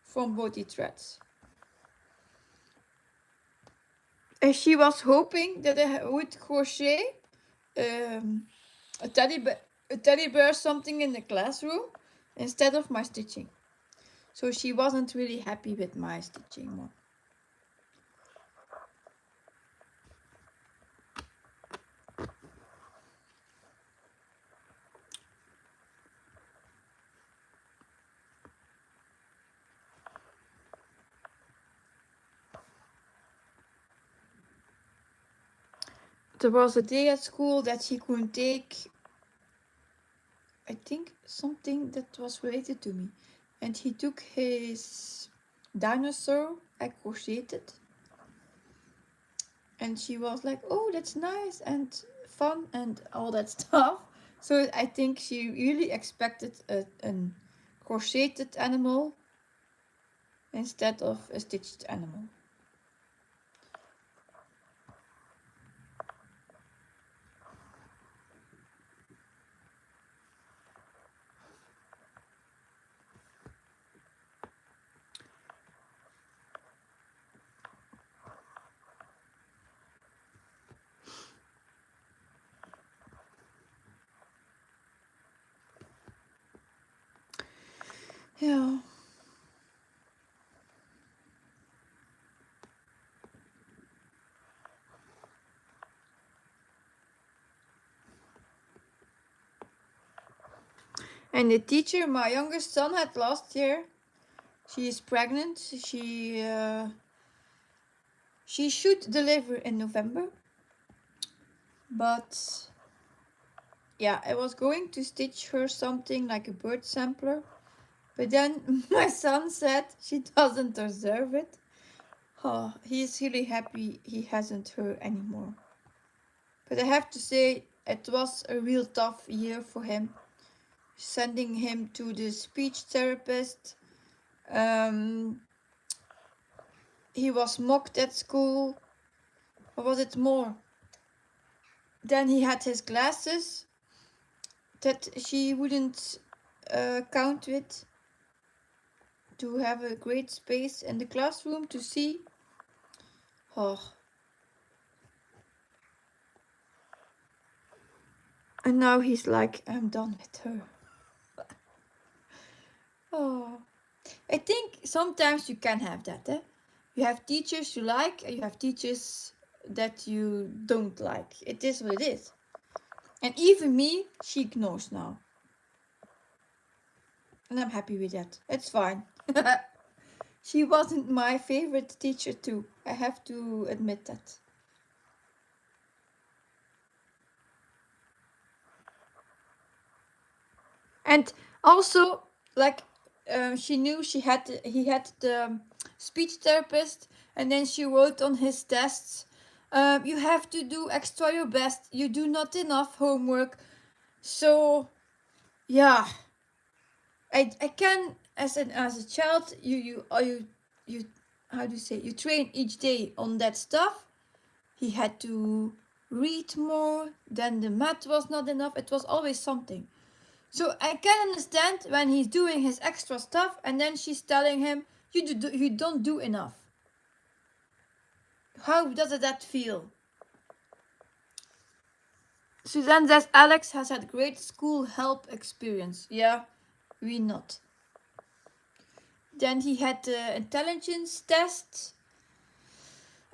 from Body Threads. And she was hoping that I would crochet a teddy bear something in the classroom instead of my stitching. So she wasn't really happy with my stitching one. There was a day at school that he couldn't take, I think, something that was related to me. And he took his dinosaur I crocheted. And she was like, oh, that's nice. And fun and all that stuff. So I think she really expected a crocheted animal instead of a stitched animal. Yeah. And the teacher my youngest son had last year, she is pregnant. She should deliver in November. But yeah, I was going to stitch her something like a bird sampler. But then my son said she doesn't deserve it. Oh, he's really happy he hasn't her anymore. But I have to say, it was a real tough year for him. Sending him to the speech therapist. He was mocked at school. Or was it more? Then he had his glasses that she wouldn't count with to have a great space in the classroom to see. Oh. And now he's like, I'm done with her. Oh. I think sometimes you can have that. You have teachers you like and you have teachers that you don't like. It is what it is. And even me, she ignores now. And I'm happy with that. It's fine. She wasn't my favorite teacher too. I have to admit that. And also, like, she knew he had the speech therapist, and then she wrote on his tests, you have to do extra your best. You do not enough homework. So, yeah, I can as a child you how do you say, you train each day on that stuff. He had to read more. Then the math was not enough. It was always something. So I can understand when he's doing his extra stuff and then she's telling him, you don't do enough. How does that feel? Suzanne says Alex has had great school help experience. Yeah, we not. Then he had the intelligence test.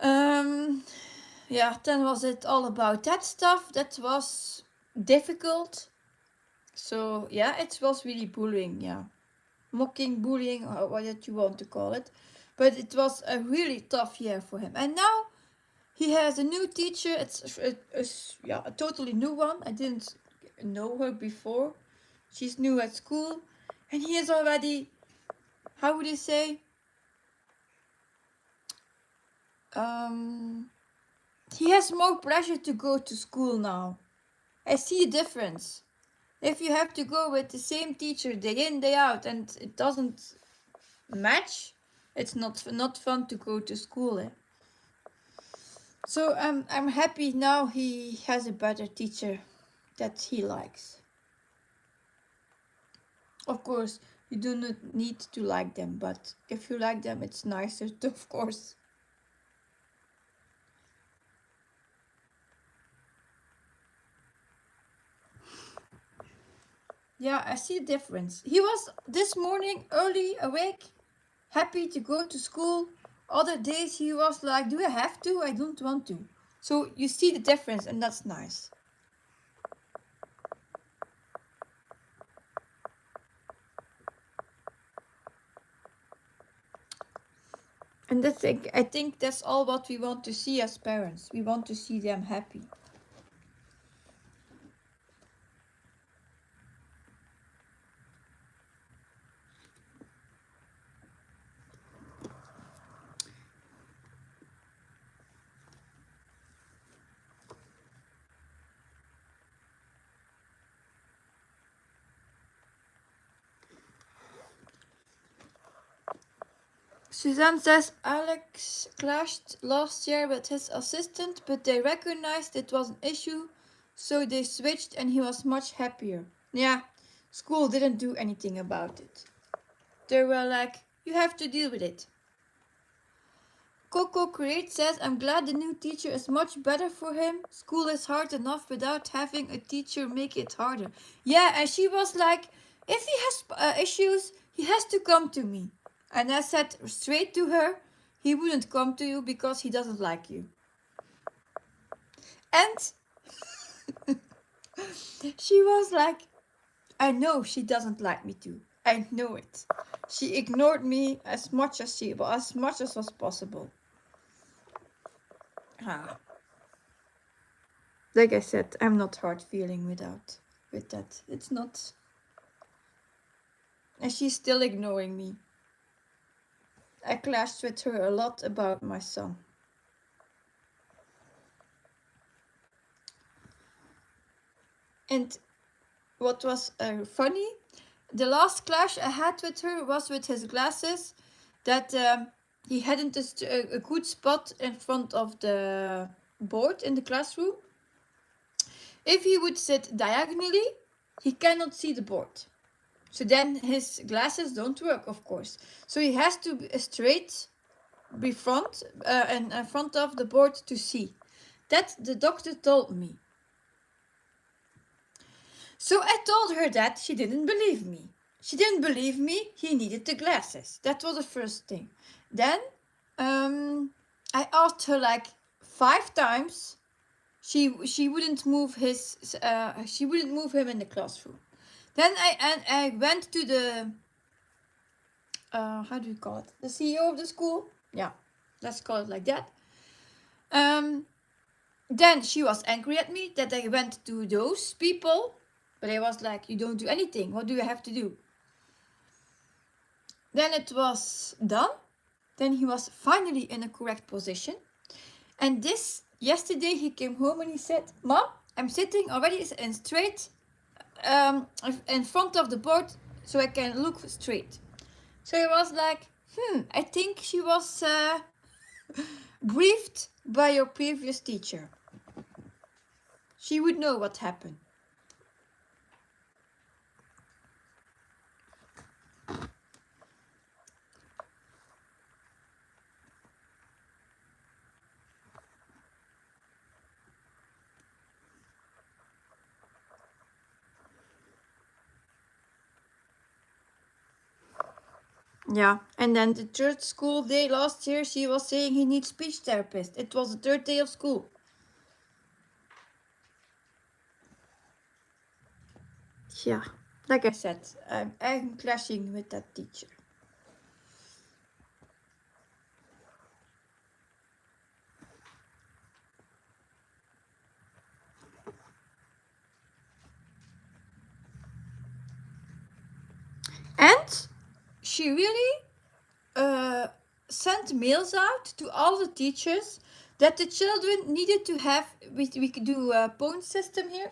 Yeah, then was it all about that stuff. That was difficult. So yeah, it was really bullying, yeah. Mocking, bullying, or what you want to call it. But it was a really tough year for him. And now he has a new teacher. It's a totally new one. I didn't know her before. She's new at school. And he is already, how would you say? He has more pressure to go to school now. I see a difference. If you have to go with the same teacher day in, day out, and it doesn't match, it's not fun to go to school. So I'm happy now he has a better teacher that he likes. Of course, you do not need to like them, but if you like them, it's nicer, of course. Yeah, I see a difference. He was this morning early awake, happy to go to school. Other days he was like, do I have to? I don't want to. So you see the difference, and that's nice. And I think that's all what we want to see as parents. We want to see them happy. Suzanne says Alex clashed last year with his assistant, but they recognized it was an issue, so they switched and he was much happier. Yeah, school didn't do anything about it. They were like, you have to deal with it. Coco Create says, I'm glad the new teacher is much better for him. School is hard enough without having a teacher make it harder. Yeah, and she was like, if he has issues, he has to come to me. And I said straight to her, he wouldn't come to you because he doesn't like you. And she was like, I know she doesn't like me too. I know it. She ignored me as much as was possible. Like I said, I'm not hard feeling with that. It's not. And she's still ignoring me. I clashed with her a lot about my son. And what was funny, the last clash I had with her was with his glasses, that he hadn't a good spot in front of the board in the classroom. If he would sit diagonally, he cannot see the board. So then his glasses don't work, of course. So he has to be straight be front and in front of the board to see. That the doctor told me. So I told her that. She didn't believe me. She didn't believe me. He needed the glasses. That was the first thing. Then I asked her like 5 times. She wouldn't move his. She wouldn't move him in the classroom. Then I went to the how do you call it? The CEO of the school. Yeah, let's call it like that. Then she was angry at me that I went to those people, but I was like, you don't do anything. What do you have to do? Then it was done. Then he was finally in a correct position. And yesterday he came home and he said, Mom, I'm sitting already in straight in front of the board so I can look straight. So I was like, I think she was briefed by your previous teacher. She would know what happened. Yeah, and then the third school day last year, she was saying he needs speech therapist. It was the third day of school. Yeah, like I said, I'm clashing with that teacher. And she really sent mails out to all the teachers that the children needed to have, we could do a point system here,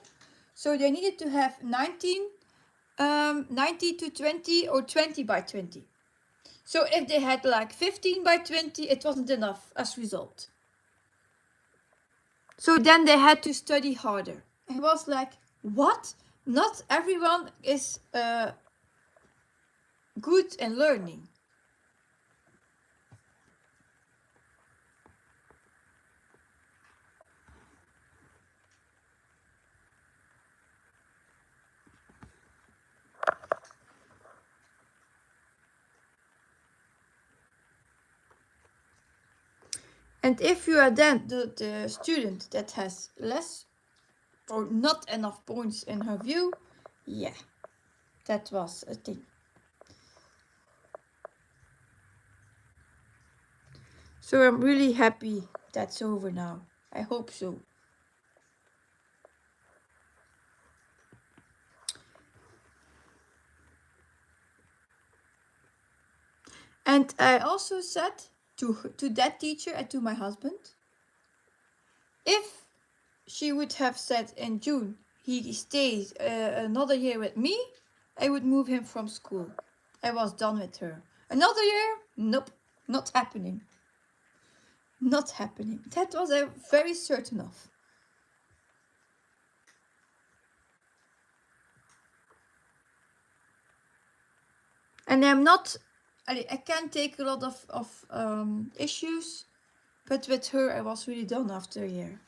so they needed to have 90 to 20 or 20 by 20. So if they had like 15 by 20, it wasn't enough as result. So then they had to study harder. I was like, what? Not everyone is good in learning. And if you are then the student that has less or not enough points in her view, yeah, that was a thing. So I'm really happy that's over now. I hope so. And I also said to that teacher and to my husband, if she would have said in June he stays another year with me, I would move him from school. I was done with her. Another year? Nope. Not happening. Not happening. That was I very certain of. And I'm not, I can't take a lot of issues, but with her I was really done after a year.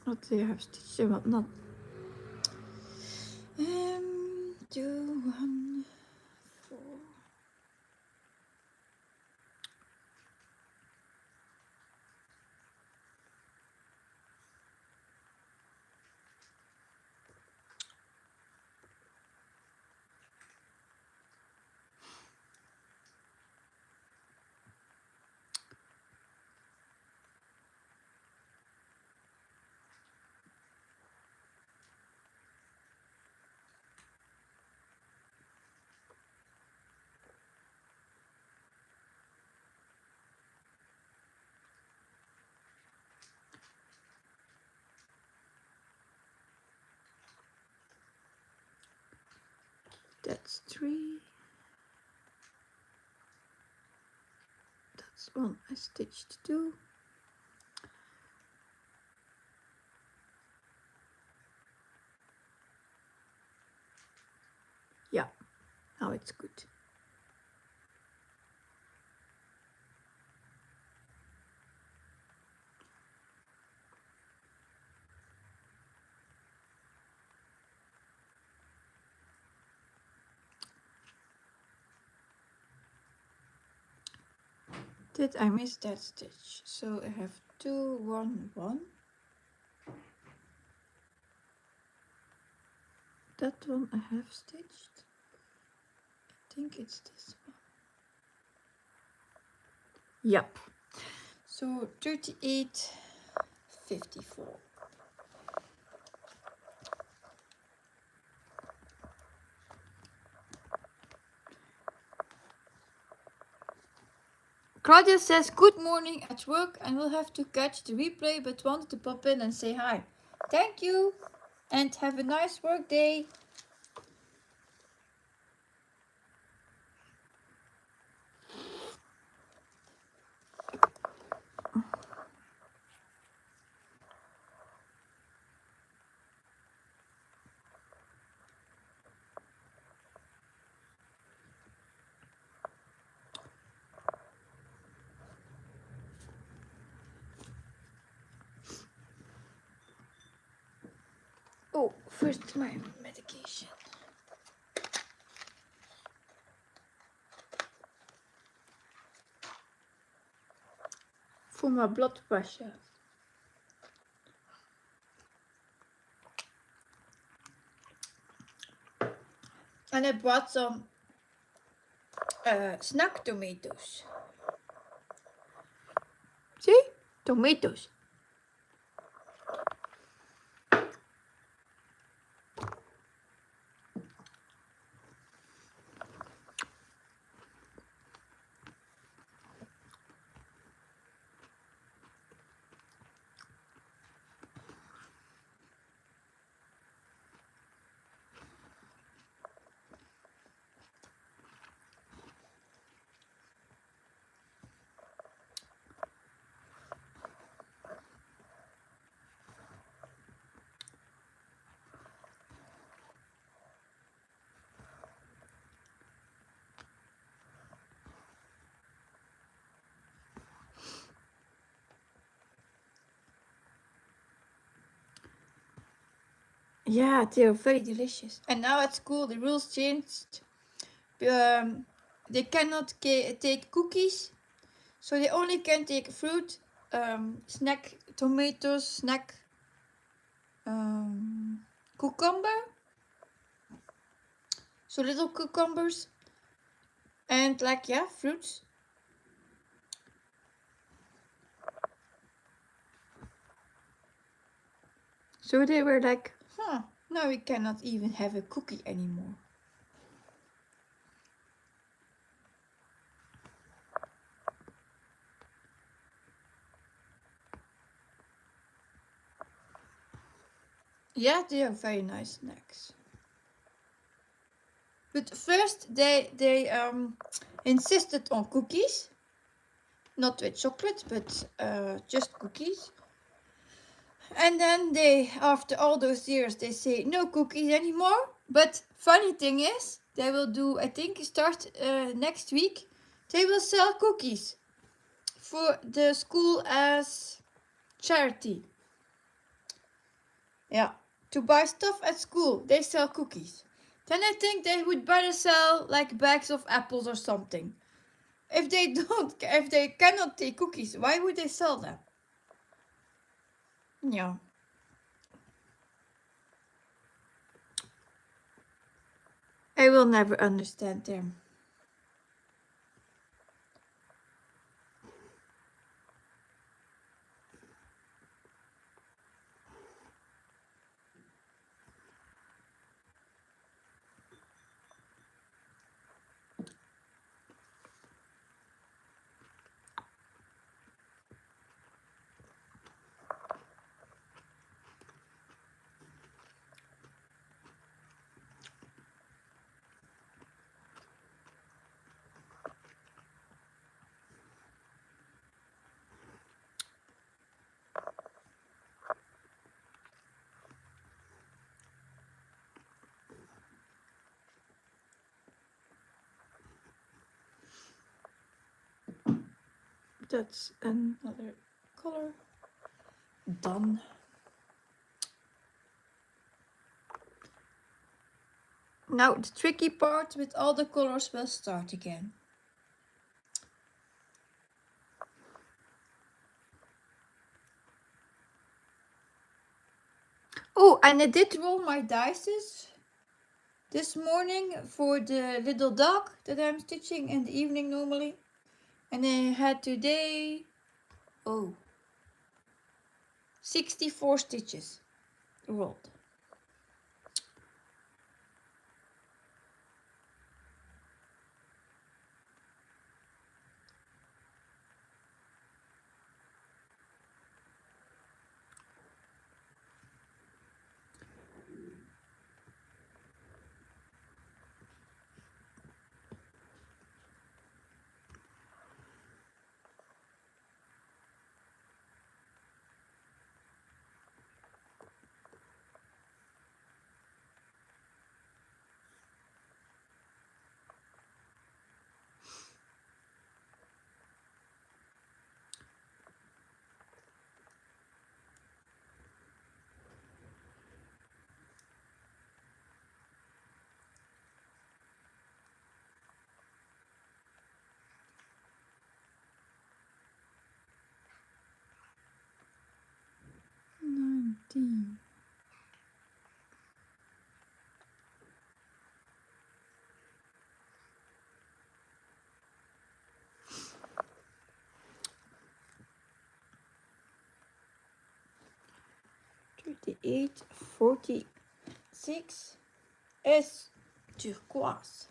What do you have stitched? Well, not. 2, 1, 4. That's 3. That's 1 I stitched 2. Yeah, now it's good. Did I miss that stitch? So I have 2, 1, 1. That one I have stitched. I think it's this one. Yep. So 38, 54. Claudia says, good morning at work and will have to catch the replay, but wanted to pop in and say hi. Thank you and have a nice work day. Oh, first my medication. For my blood pressure. And I bought some snack tomatoes. See? Tomatoes. Yeah, they are very delicious. And now at school the rules changed. They cannot take cookies, so they only can take fruit, snack tomatoes, snack cucumber, so little cucumbers, and like, yeah, fruits. So they were like, now we cannot even have a cookie anymore. Yeah, they are very nice snacks. But first they insisted on cookies, not with chocolate, but just cookies. And then they, after all those years, they say no cookies anymore. But funny thing is, they will do, I think, start next week. They will sell cookies for the school as charity. Yeah, to buy stuff at school, they sell cookies. Then I think they would better sell like bags of apples or something. If they cannot take cookies, why would they sell them? Yeah. I will never understand them. That's another color. Done. Now the tricky part with all the colors will start again. Oh, and I did roll my dices this morning for the little dog that I'm stitching in the evening normally. And I had today, 64 stitches rolled. Thirty-eight, 46 is turquoise.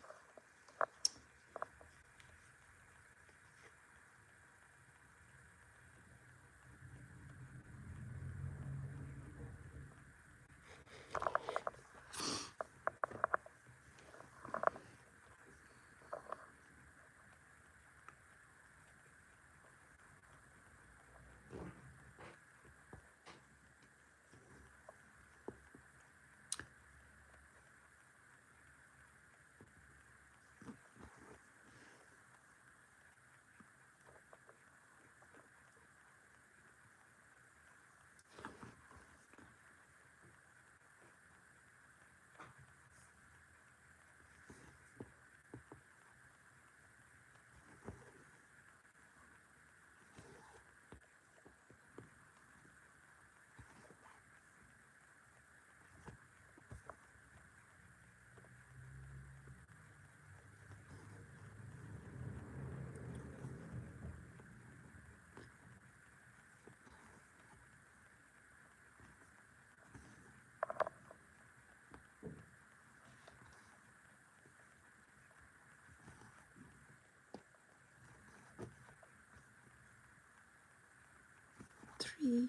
see.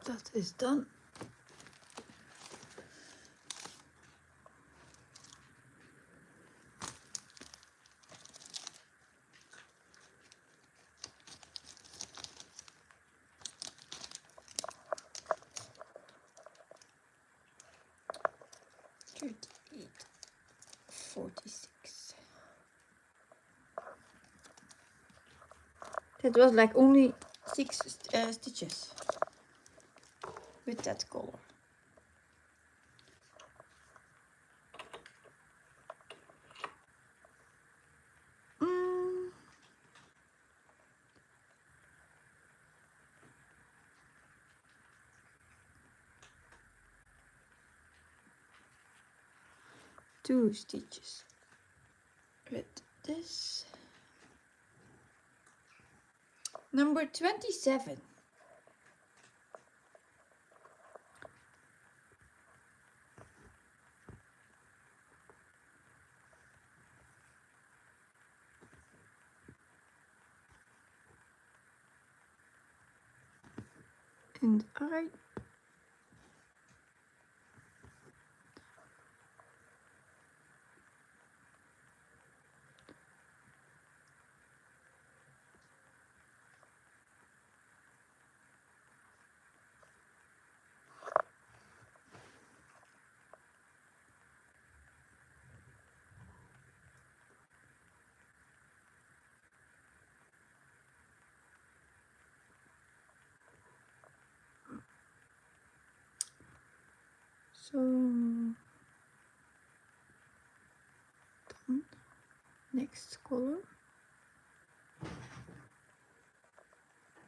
That is done. $38.46. That was like only 6 stitches with that color. Two stitches with this. Number 27. And I so done. Next color,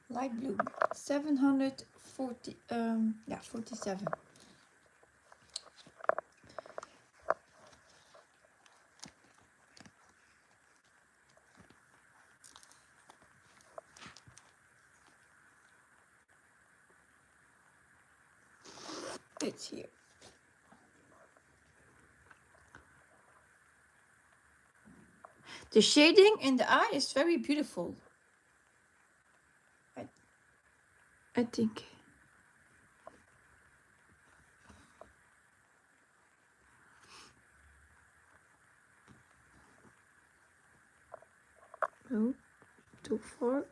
light blue, 740 47. It's here. The shading in the eye is very beautiful. I think. No, too far.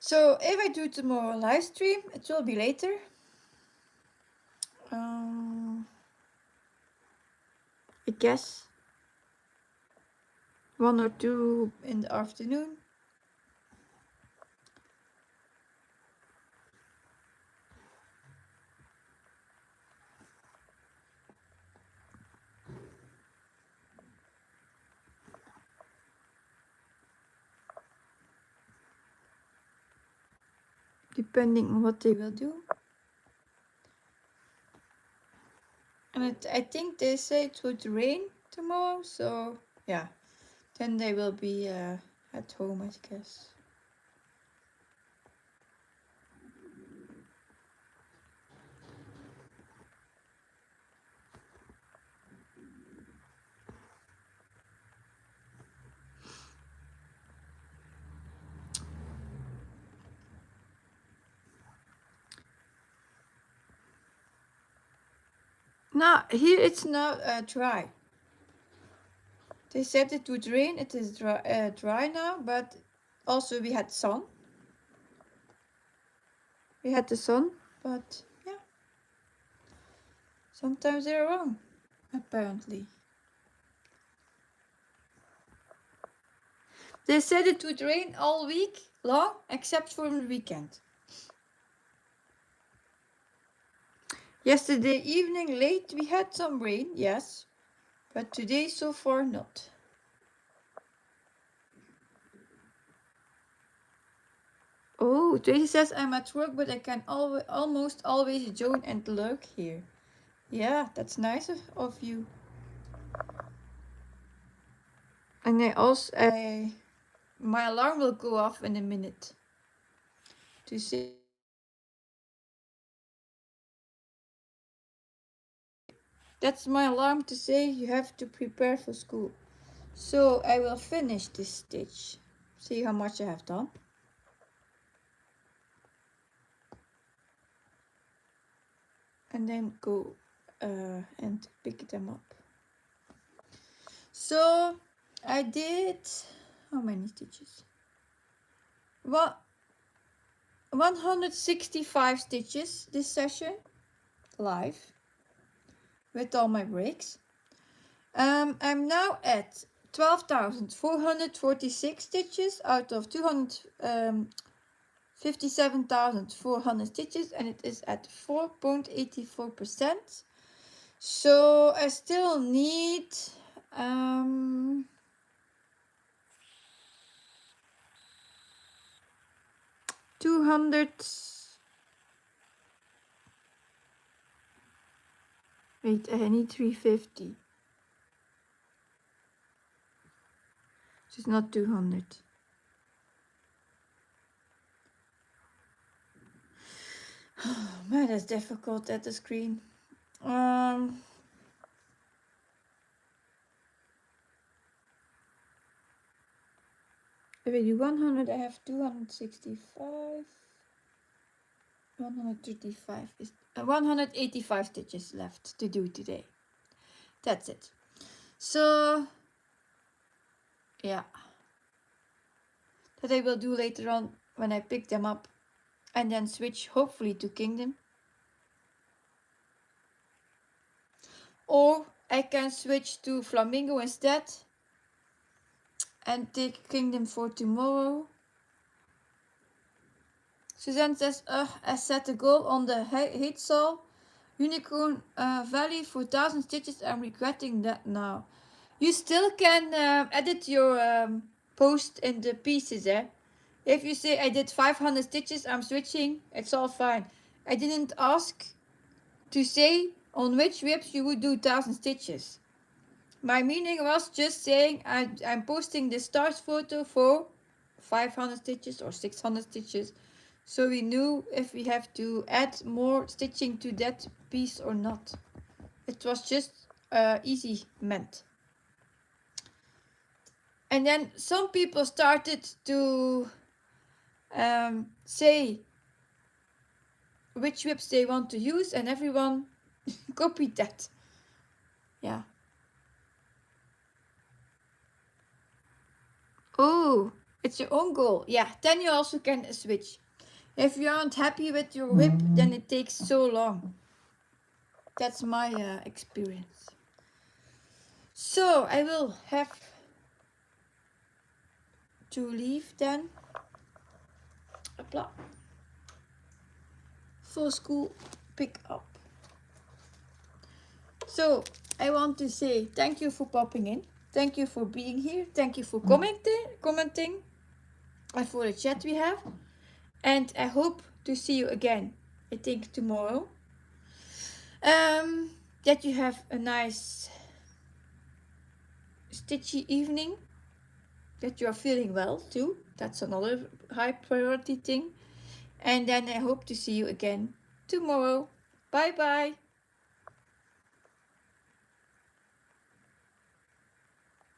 So if I do tomorrow live stream, it will be later. I guess 1 or 2 in the afternoon. Depending on what they will do. And I think they say it would rain tomorrow, so yeah, then they will be at home, I guess. Now here it's now dry. They said it would rain. It is dry now, but also we had sun. We had the sun, but yeah, sometimes they're wrong, apparently. They said it would rain all week long, except for the weekend. Yesterday evening late we had some rain, yes, but today so far not. Oh, Tracy says I'm at work, but I can almost always join and lurk here. Yeah, that's nice of you. And my alarm will go off in a minute to say that's my alarm to say you have to prepare for school. So I will finish this stitch. See how much I have done. And then go and pick them up. So I did how many stitches? 165 stitches this session live with all my breaks. I'm now at 12,446 stitches out of 257,400 stitches, and it is at 4.84%. So I still need 200. Wait, I need 350. It's not 200. Oh man, that's difficult at the screen. If I do 100, I have 265. 135 is 185 stitches left to do today. That's it. So yeah, that I will do later on when I pick them up and then switch hopefully to Kingdom. Or I can switch to Flamingo instead and take Kingdom for tomorrow. Suzanne says, I set a goal on the Heidsaal Unicorn Valley for 1,000 stitches. I'm regretting that now. You still can edit your post in the pieces, eh? If you say I did 500 stitches, I'm switching, it's all fine. I didn't ask to say on which whips you would do 1,000 stitches. My meaning was just saying I'm posting the start photo for 500 stitches or 600 stitches. So we knew if we have to add more stitching to that piece or not. It was just easy meant. And then some people started to say which whips they want to use, and everyone copied that. Yeah. Oh, It's your own goal. Yeah, then you also can switch. If you aren't happy with your whip, then it takes so long. That's my experience. So I will have to leave then. Hopla. For school pick up. So I want to say thank you for popping in. Thank you for being here. Thank you for commenting and for the chat we have. And I hope to see you again, I think tomorrow. That you have a nice stitchy evening. That you are feeling well too. That's another high priority thing. And then I hope to see you again tomorrow. Bye bye.